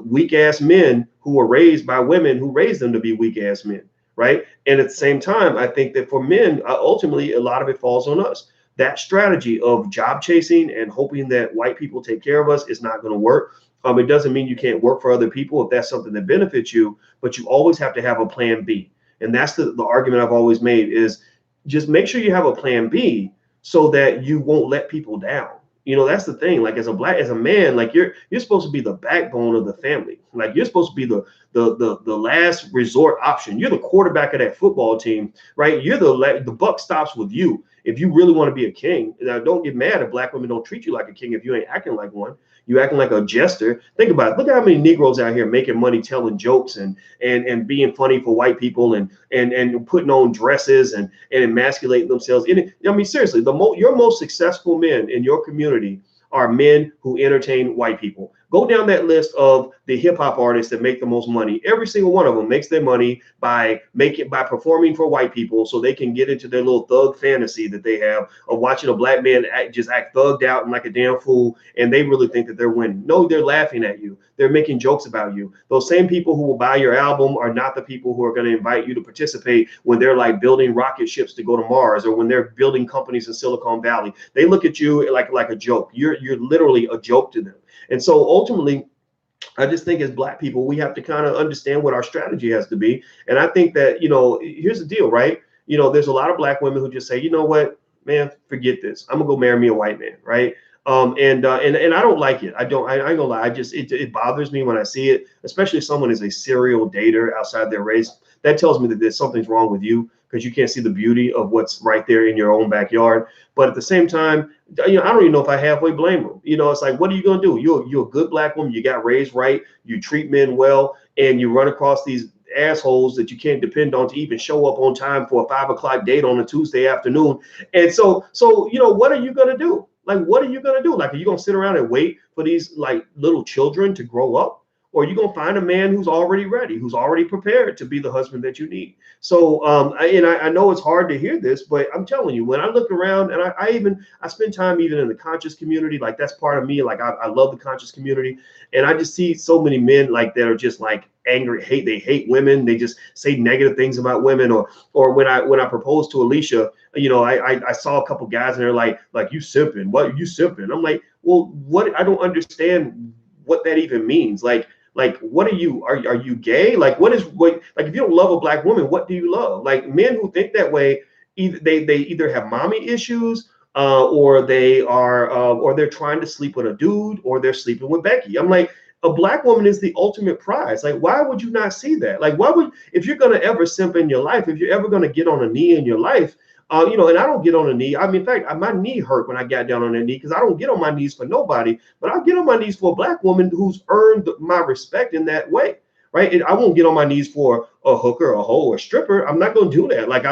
weak ass men who were raised by women who raised them to be weak ass men, right? And at the same time, I think that for men, ultimately, a lot of it falls on us. That strategy of job chasing and hoping that white people take care of us is not going to work. It doesn't mean you can't work for other people if that's something that benefits you, but you always have to have a plan B. And that's the argument I've always made is just make sure you have a plan B so that you won't let people down. That's the thing. Like as a man, like you're supposed to be the backbone of the family. Like you're supposed to be the last resort option. You're the quarterback of that football team, right? The buck stops with you. if you really want to be a king, now don't get mad if black women don't treat you like a king if you ain't acting like one. You acting like a jester. Think about it. Look at how many Negroes out here making money telling jokes and being funny for white people and putting on dresses and emasculating themselves. I mean, seriously, your most successful men in your community are men who entertain white people. Go down that list of the hip hop artists that make the most money. Every single one of them makes their money by performing for white people, so they can get into their little thug fantasy that they have of watching a black man just act thugged out and like a damn fool, and they really think that they're winning. No, they're laughing at you. They're making jokes about you. Those same people who will buy your album are not the people who are going to invite you to participate when they're like building rocket ships to go to Mars, or when they're building companies in Silicon Valley. They look at you like a joke. You're literally a joke to them. And so ultimately, I just think as black people, we have to kind of understand what our strategy has to be. And I think that, here's the deal, right? There's a lot of black women who just say, you know what, man, forget this. I'm gonna go marry me a white man, right? And I don't like it. I ain't gonna lie. It bothers me when I see it, especially if someone is a serial dater outside their race. That tells me that there's something's wrong with you, because you can't see the beauty of what's right there in your own backyard. But at the same time, I don't even know if I halfway blame them. It's like, what are you gonna do? You're a good black woman. You got raised right. You treat men well, and you run across these assholes that you can't depend on to even show up on time for a 5 o'clock date on a Tuesday afternoon. And so what are you gonna do? Like, what are you gonna do? Like, are you gonna sit around and wait for these like little children to grow up? Or are you gonna find a man who's already ready, who's already prepared to be the husband that you need? So I know it's hard to hear this, but I'm telling you, when I look around, and I spend time even in the conscious community, like that's part of me. Like I love the conscious community, and I just see so many men like that are just like angry, they hate women. They just say negative things about women. Or when I proposed to Alicia, I saw a couple guys and they're like you simping. What, you simping? I'm like, well, what? I don't understand what that even means. Like, what are you? Are you gay? Like, like if you don't love a black woman, what do you love? Like, men who think that way, they either have mommy issues, or they're trying to sleep with a dude, or they're sleeping with Becky. I'm like, a black woman is the ultimate prize. Like, why would you not see that? Like, if you're gonna ever simp in your life, if you're ever gonna get on a knee in your life, and I don't get on a knee. I mean, in fact, my knee hurt when I got down on that knee, because I don't get on my knees for nobody, but I'll get on my knees for a black woman who's earned my respect in that way, right? And I won't get on my knees for a hooker, a hoe, or a stripper. I'm not going to do that. Like,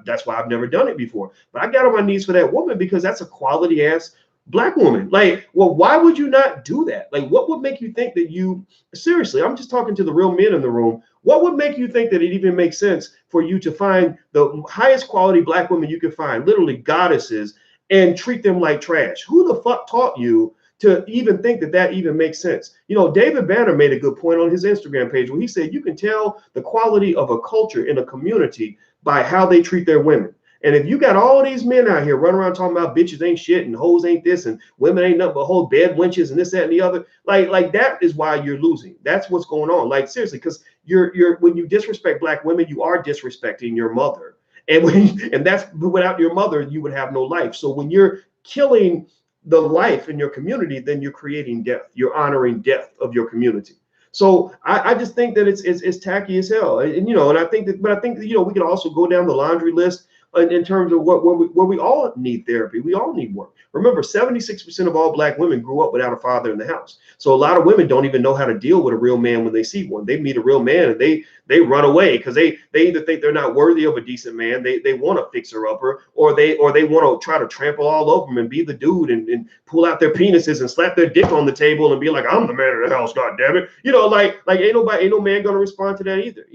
that's why I've never done it before. But I got on my knees for that woman because that's a quality ass black woman. Like, well, why would you not do that? Like, what would make you think that seriously, I'm just talking to the real men in the room. What would make you think that it even makes sense for you to find the highest quality black women you could find, literally goddesses, and treat them like trash? Who the fuck taught you to even think that even makes sense? David Banner made a good point on his Instagram page where he said, you can tell the quality of a culture in a community by how they treat their women. And if you got all these men out here running around talking about bitches ain't shit and hoes ain't this and women ain't nothing but whole bed wenches and this, that, and the other, like that is why you're losing. That's what's going on. Like, seriously, because when you disrespect black women, you are disrespecting your mother. And that's, without your mother, you would have no life. So when you're killing the life in your community, then you're creating death. You're honoring death of your community. So I just think that it's tacky as hell. And I think that we can also go down the laundry list in terms of where we all need therapy. We all need work. Remember, 76% of all black women grew up without a father in the house. So a lot of women don't even know how to deal with a real man when they see one. They meet a real man and they run away because they either think they're not worthy of a decent man, they want to fix her upper, or they want to try to trample all over them and be the dude and pull out their penises and slap their dick on the table and be like, I'm the man of the house, god damn it. Like ain't no man gonna respond to that either.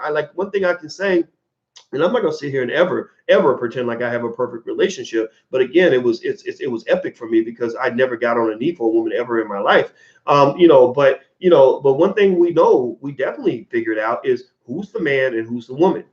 I like, one thing I can say, and I'm not gonna sit here and ever pretend like I have a perfect relationship. But again, it was epic for me because I never got on a knee for a woman ever in my life. But one thing we definitely figured out is who's the man and who's the woman.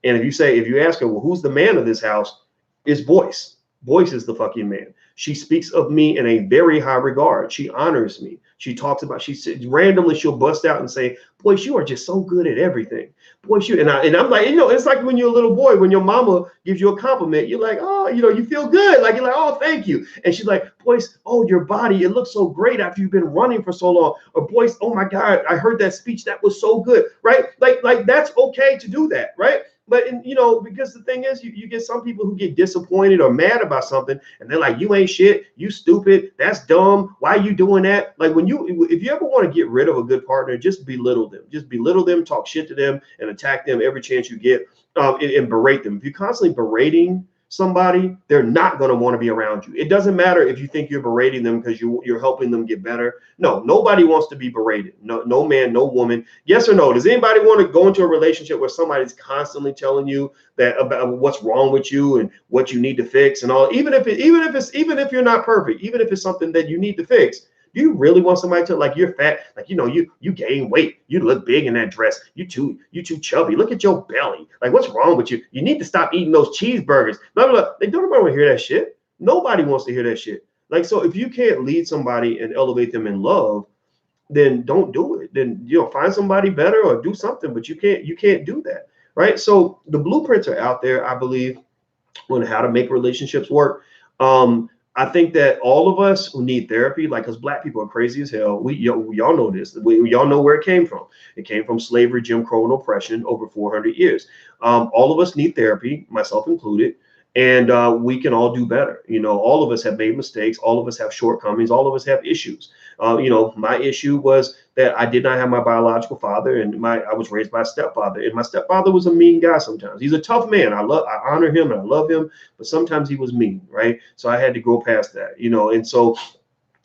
And if you ask her, well, who's the man of this house, it's Boyce. Boyce is the fucking man. She speaks of me in a very high regard. She honors me. She talks about, randomly she'll bust out and say, Boyce, you are just so good at everything. Boyce, and I'm like, it's like when you're a little boy, when your mama gives you a compliment, you're like, oh, you feel good. Like, you're like, oh, thank you. And she's like, Boyce, oh, your body, it looks so great after you've been running for so long. Or Boyce, oh my God, I heard that speech. That was so good, right? Like that's okay to do that, right? But because the thing is, you get some people who get disappointed or mad about something, and they're like, "You ain't shit, you stupid, that's dumb. Why are you doing that?" Like if you ever want to get rid of a good partner, just belittle them. Just belittle them, talk shit to them, and attack them every chance you get, and berate them. If you're constantly berating somebody, they're not going to want to be around you. It doesn't matter if you think you're berating them because you're helping them get better. No, nobody wants to be berated. No man, no woman. Yes or no? Does anybody want to go into a relationship where somebody's constantly telling you that about what's wrong with you and what you need to fix and all? Even if you're not perfect, even if it's something that you need to fix, do you really want somebody to, like, you're fat, like, you gain weight, you look big in that dress, you too chubby, look at your belly, like, what's wrong with you? You need to stop eating those cheeseburgers. Blah, blah, blah. They don't want to hear that shit. Nobody wants to hear that shit. Like, so if you can't lead somebody and elevate them in love, then don't do it. Then find somebody better or do something, but you can't do that, right? So the blueprints are out there, I believe, on how to make relationships work. I think that all of us who need therapy, like, because Black people are crazy as hell. Y'all know this. Y'all know where it came from. It came from slavery, Jim Crow, and oppression over 400 years. All of us need therapy, myself included, and we can all do better. All of us have made mistakes. All of us have shortcomings. All of us have issues. My issue was that I did not have my biological father, and I was raised by a stepfather, and my stepfather was a mean guy. Sometimes he's a tough man. I honor him and I love him, but sometimes he was mean, right? So I had to go past that, and so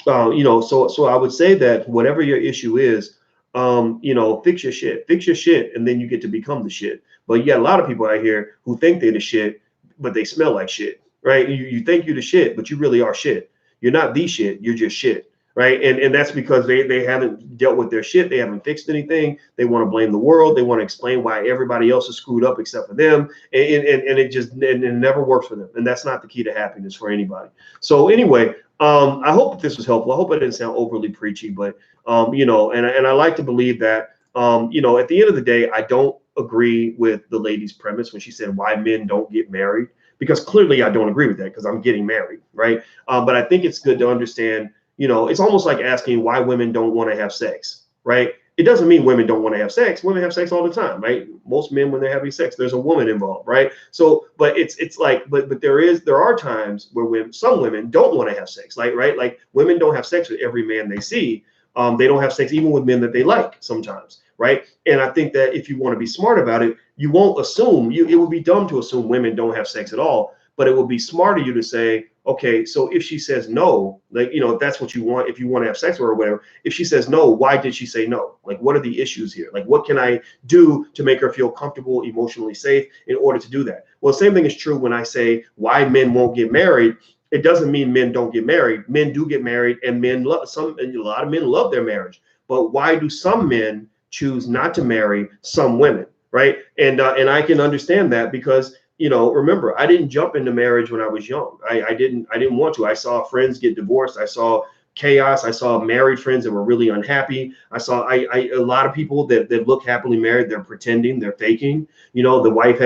so I would say that whatever your issue is, fix your shit, and then you get to become the shit. But you got a lot of people out here who think they're the shit, but they smell like shit, right? You think you're the shit, but you really are shit. You're not the shit, you're just shit. Right. And that's because they haven't dealt with their shit. They haven't fixed anything. They want to blame the world. They want to explain why everybody else is screwed up except for them. And it never works for them. And that's not the key to happiness for anybody. So anyway, I hope this was helpful. I hope I didn't sound overly preachy, but, and I like to believe that, at the end of the day, I don't agree with the lady's premise when she said why men don't get married, because clearly I don't agree with that because I'm getting married. Right. But I think it's good to understand. It's almost like asking why women don't want to have sex, right? It doesn't mean women don't want to have sex. Women have sex all the time, right? Most men, when they're having sex, there's a woman involved, right? So, but it's like, but there are times where some women don't want to have sex, like, right? Like, women don't have sex with every man they see. They don't have sex even with men that they like sometimes, right? And I think that if you want to be smart about it, you won't assume. It would be dumb to assume women don't have sex at all. But it would be smart of you to say, okay, so if she says no, like, if that's what you want, if you want to have sex with her or whatever, if she says no, why did she say no? Like, what are the issues here? Like, what can I do to make her feel comfortable, emotionally safe in order to do that? Well, the same thing is true when I say why men won't get married. It doesn't mean men don't get married. Men do get married, and a lot of men love their marriage. But why do some men choose not to marry some women, right? And I can understand that because, remember, I didn't jump into marriage when I was young. I didn't want to. I saw friends get divorced. I saw chaos. I saw married friends that were really unhappy. I saw a lot of people that look happily married. They're pretending, they're faking. The wife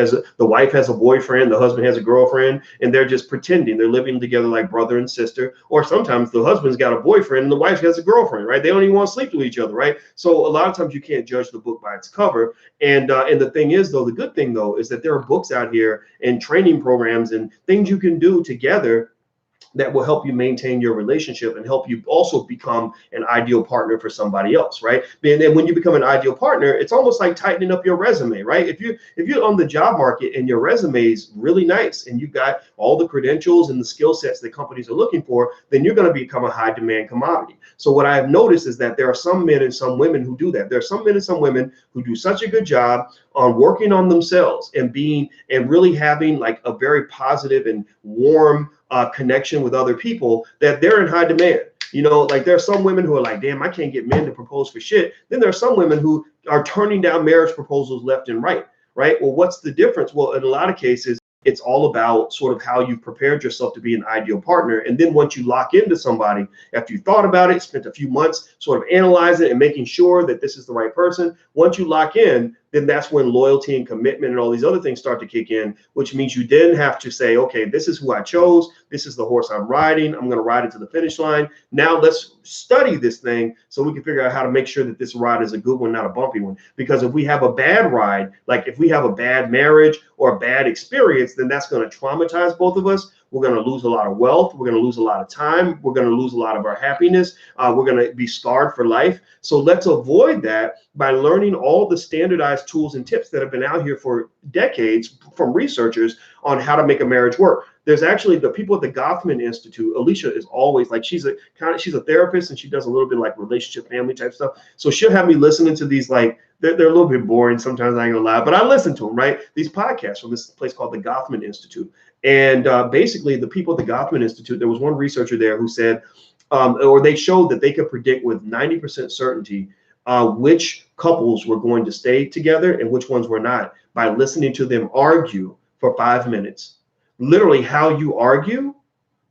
has a boyfriend, the husband has a girlfriend, and they're just pretending. They're living together like brother and sister. Or sometimes the husband's got a boyfriend and the wife has a girlfriend, right? They don't even want to sleep with each other, right? So a lot of times you can't judge the book by its cover. And the thing is, though, the good thing, though, is that there are books out here and training programs and things you can do together that will help you maintain your relationship and help you also become an ideal partner for somebody else, right? And then when you become an ideal partner, it's almost like tightening up your resume, right? If you're on the job market and your resume is really nice and you've got all the credentials and the skill sets that companies are looking for, then you're going to become a high demand commodity. So what I have noticed is that there are some men and some women who do that. There are some men and some women who do such a good job on working on themselves and really having like a very positive and warm connection with other people that they're in high demand. Like, there are some women who are like, damn, I can't get men to propose for shit. Then there are some women who are turning down marriage proposals left and right. Well, what's the difference? Well, in a lot of cases, it's all about sort of how you've prepared yourself to be an ideal partner. And then once you lock into somebody, after you thought about it, spent a few months sort of analyzing it and making sure that this is the right person, once you lock in, then that's when loyalty and commitment and all these other things start to kick in, which means you then have to say, okay, this is who I chose. This is the horse I'm riding. I'm going to ride it to the finish line. Now let's study this thing so we can figure out how to make sure that this ride is a good one, not a bumpy one. Because if we have a bad ride, like if we have a bad marriage or a bad experience, then that's going to traumatize both of us. We're going to lose a lot of wealth. We're going to lose a lot of time. We're going to lose a lot of our happiness. We're going to be scarred for life. So let's avoid that by learning all the standardized tools and tips that have been out here for decades from researchers on how to make a marriage work. There's actually the people at the Gothman Institute. Alicia is always like, she's a therapist, and she does a little bit like relationship, family type stuff. So she'll have me listening to these, like, they're a little bit boring sometimes, I ain't gonna lie, but I listen to them, right? These podcasts from this place called the Gothman Institute. And basically the people at the Gothman Institute, there was one researcher there who said, or they showed that they could predict with 90% certainty which couples were going to stay together and which ones were not by listening to them argue for 5 minutes. Literally, how you argue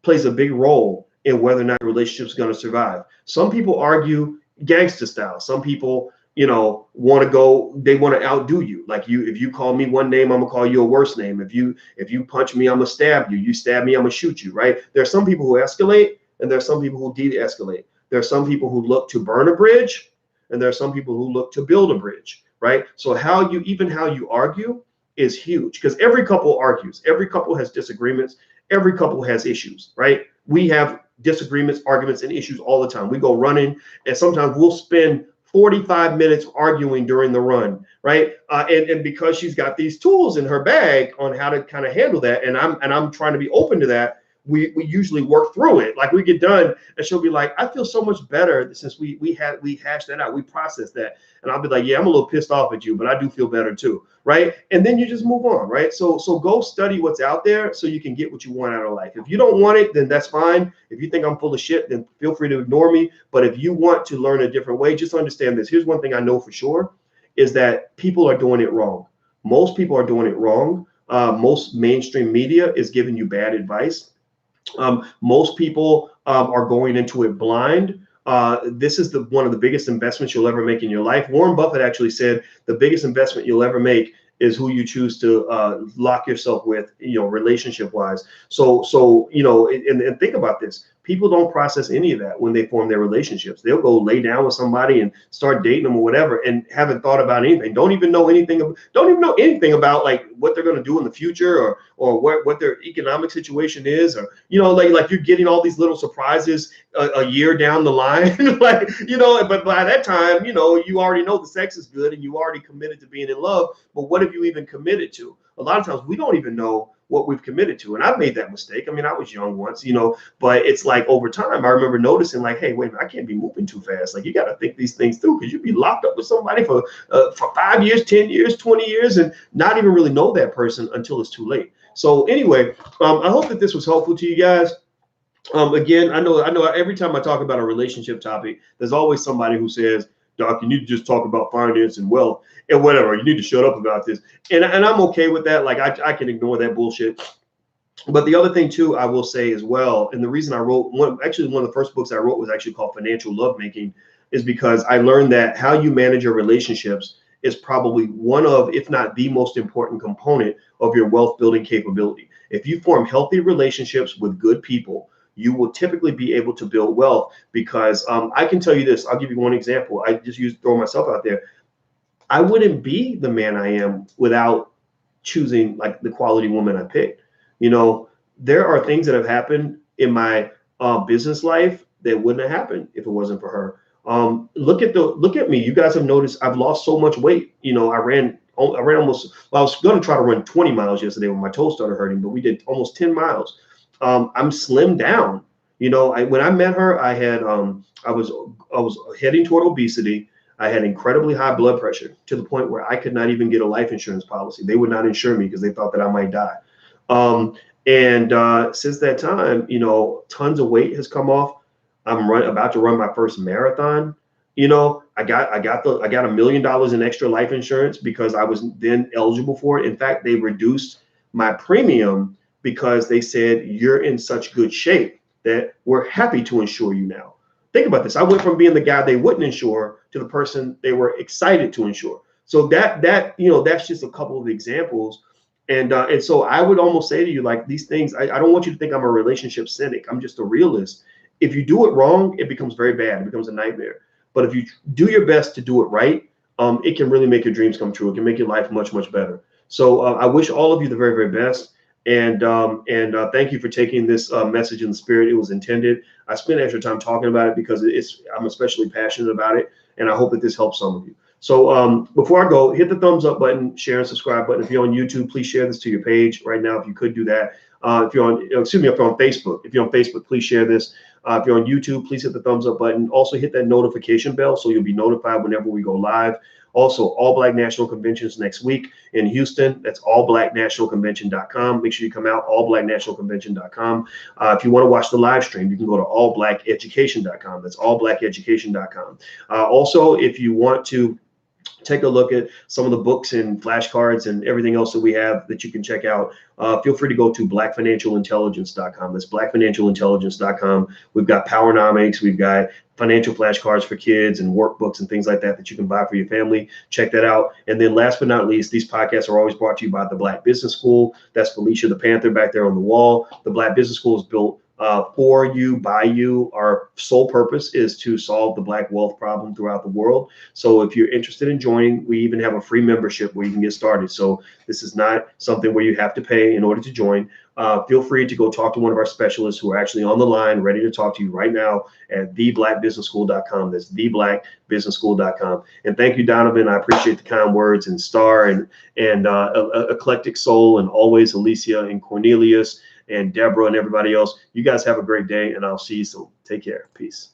plays a big role in whether or not your relationship is going to survive. Some people argue gangster style. Some people, they want to outdo you. Like if you call me one name, I'm gonna call you a worse name. If you punch me, I'm gonna stab you. You stab me, I'm gonna shoot you, right? There are some people who escalate, and there are some people who de-escalate. There are some people who look to burn a bridge, and there are some people who look to build a bridge, right? So how you argue is huge, because every couple argues. Every couple has disagreements. Every couple has issues, right? We have disagreements, arguments, and issues all the time. We go running, and sometimes we'll spend 45 minutes arguing during the run, right? And because she's got these tools in her bag on how to kind of handle that, and I'm trying to be open to that, we usually work through it. Like we get done and she'll be like, I feel so much better since we hashed that out, we processed that. And I'll be like, yeah, I'm a little pissed off at you, but I do feel better too, right? And then you just move on, right? So go study what's out there so you can get what you want out of life. If you don't want it, then that's fine. If you think I'm full of shit, then feel free to ignore me. But if you want to learn a different way, just understand this. Here's one thing I know for sure, is that people are doing it wrong. Most people are doing it wrong. Most mainstream media is giving you bad advice. Most people are going into it blind. This is one of the biggest investments you'll ever make in your life. Warren Buffett actually said the biggest investment you'll ever make is who you choose to lock yourself with, relationship wise. So and think about this. People don't process any of that when they form their relationships. They'll go lay down with somebody and start dating them or whatever, and haven't thought about anything. Don't even know anything about like what they're going to do in the future, or what their economic situation is, or like you're getting all these little surprises a year down the line, But by that time, you already know the sex is good and you already committed to being in love. But what have you even committed to? A lot of times we don't even know what we've committed to. And I've made that mistake. I mean, I was young once, but it's like over time, I remember noticing like, hey, wait a minute, I can't be moving too fast. Like you got to think these things through, because you'd be locked up with somebody for 5 years, 10 years, 20 years, and not even really know that person until it's too late. So anyway, I hope that this was helpful to you guys. Again, I know every time I talk about a relationship topic, there's always somebody who says, Doc, you need to just talk about finance and wealth and whatever. You need to shut up about this. And I'm okay with that. Like I can ignore that bullshit. But the other thing too, I will say as well, and the reason I wrote one of the first books I wrote was actually called Financial Lovemaking, is because I learned that how you manage your relationships is probably one of, if not the most important component of your wealth building capability. If you form healthy relationships with good people, you will typically be able to build wealth, because I can tell you this. I'll give you one example. I just throw myself out there. I wouldn't be the man I am without choosing like the quality woman I picked. There are things that have happened in my business life that wouldn't have happened if it wasn't for her. Look at me. You guys have noticed I've lost so much weight. I ran almost. Well, I was going to try to run 20 miles yesterday when my toes started hurting, but we did almost 10 miles. I'm slimmed down. When I met her, I was heading toward obesity. I had incredibly high blood pressure to the point where I could not even get a life insurance policy. They would not insure me because they thought that I might die. And since that time, tons of weight has come off. I'm about to run my first marathon. I got $1 million in extra life insurance because I was then eligible for it. In fact, they reduced my premium because they said you're in such good shape that we're happy to insure you now. Think about this. I went from being the guy they wouldn't insure to the person they were excited to insure. So that's just a couple of examples. And so I would almost say to you, like, these things, I don't want you to think I'm a relationship cynic. I'm just a realist. If you do it wrong, it becomes very bad. It becomes a nightmare. But if you do your best to do it right, it can really make your dreams come true. It can make your life much, much better. So I wish all of you the very, very best. And thank you for taking this message in the spirit it was intended. I spent extra time talking about it because I'm especially passionate about it, and I hope that this helps some of you. So before I go, hit the thumbs up button, share and subscribe button. If you're on YouTube, please share this to your page right now. If you could do that. If you're on Facebook, please share this. If you're on YouTube, please hit the thumbs up button. Also hit that notification bell so you'll be notified whenever we go live. Also, All Black National Conventions next week in Houston. That's allblacknationalconvention.com. Make sure you come out, allblacknationalconvention.com. If you want to watch the live stream, you can go to allblackeducation.com. That's allblackeducation.com. Also, if you want to take a look at some of the books and flashcards and everything else that we have that you can check out, feel free to go to blackfinancialintelligence.com. That's blackfinancialintelligence.com. We've got Powernomics, we've got financial flashcards for kids and workbooks and things like that that you can buy for your family. Check that out. And then last but not least, these podcasts are always brought to you by the Black Business School. That's Felicia the Panther back there on the wall. The Black Business School is built for you, by you. Our sole purpose is to solve the Black wealth problem throughout the world. So if you're interested in joining, we even have a free membership where you can get started. So this is not something where you have to pay in order to join. Feel free to go talk to one of our specialists who are actually on the line, ready to talk to you right now at theblackbusinessschool.com. That's theblackbusinessschool.com. And thank you, Donovan. I appreciate the kind words, and Star and Eclectic Soul, and always Alicia and Cornelius and Deborah and everybody else. You guys have a great day, and I'll see you soon. Take care. Peace.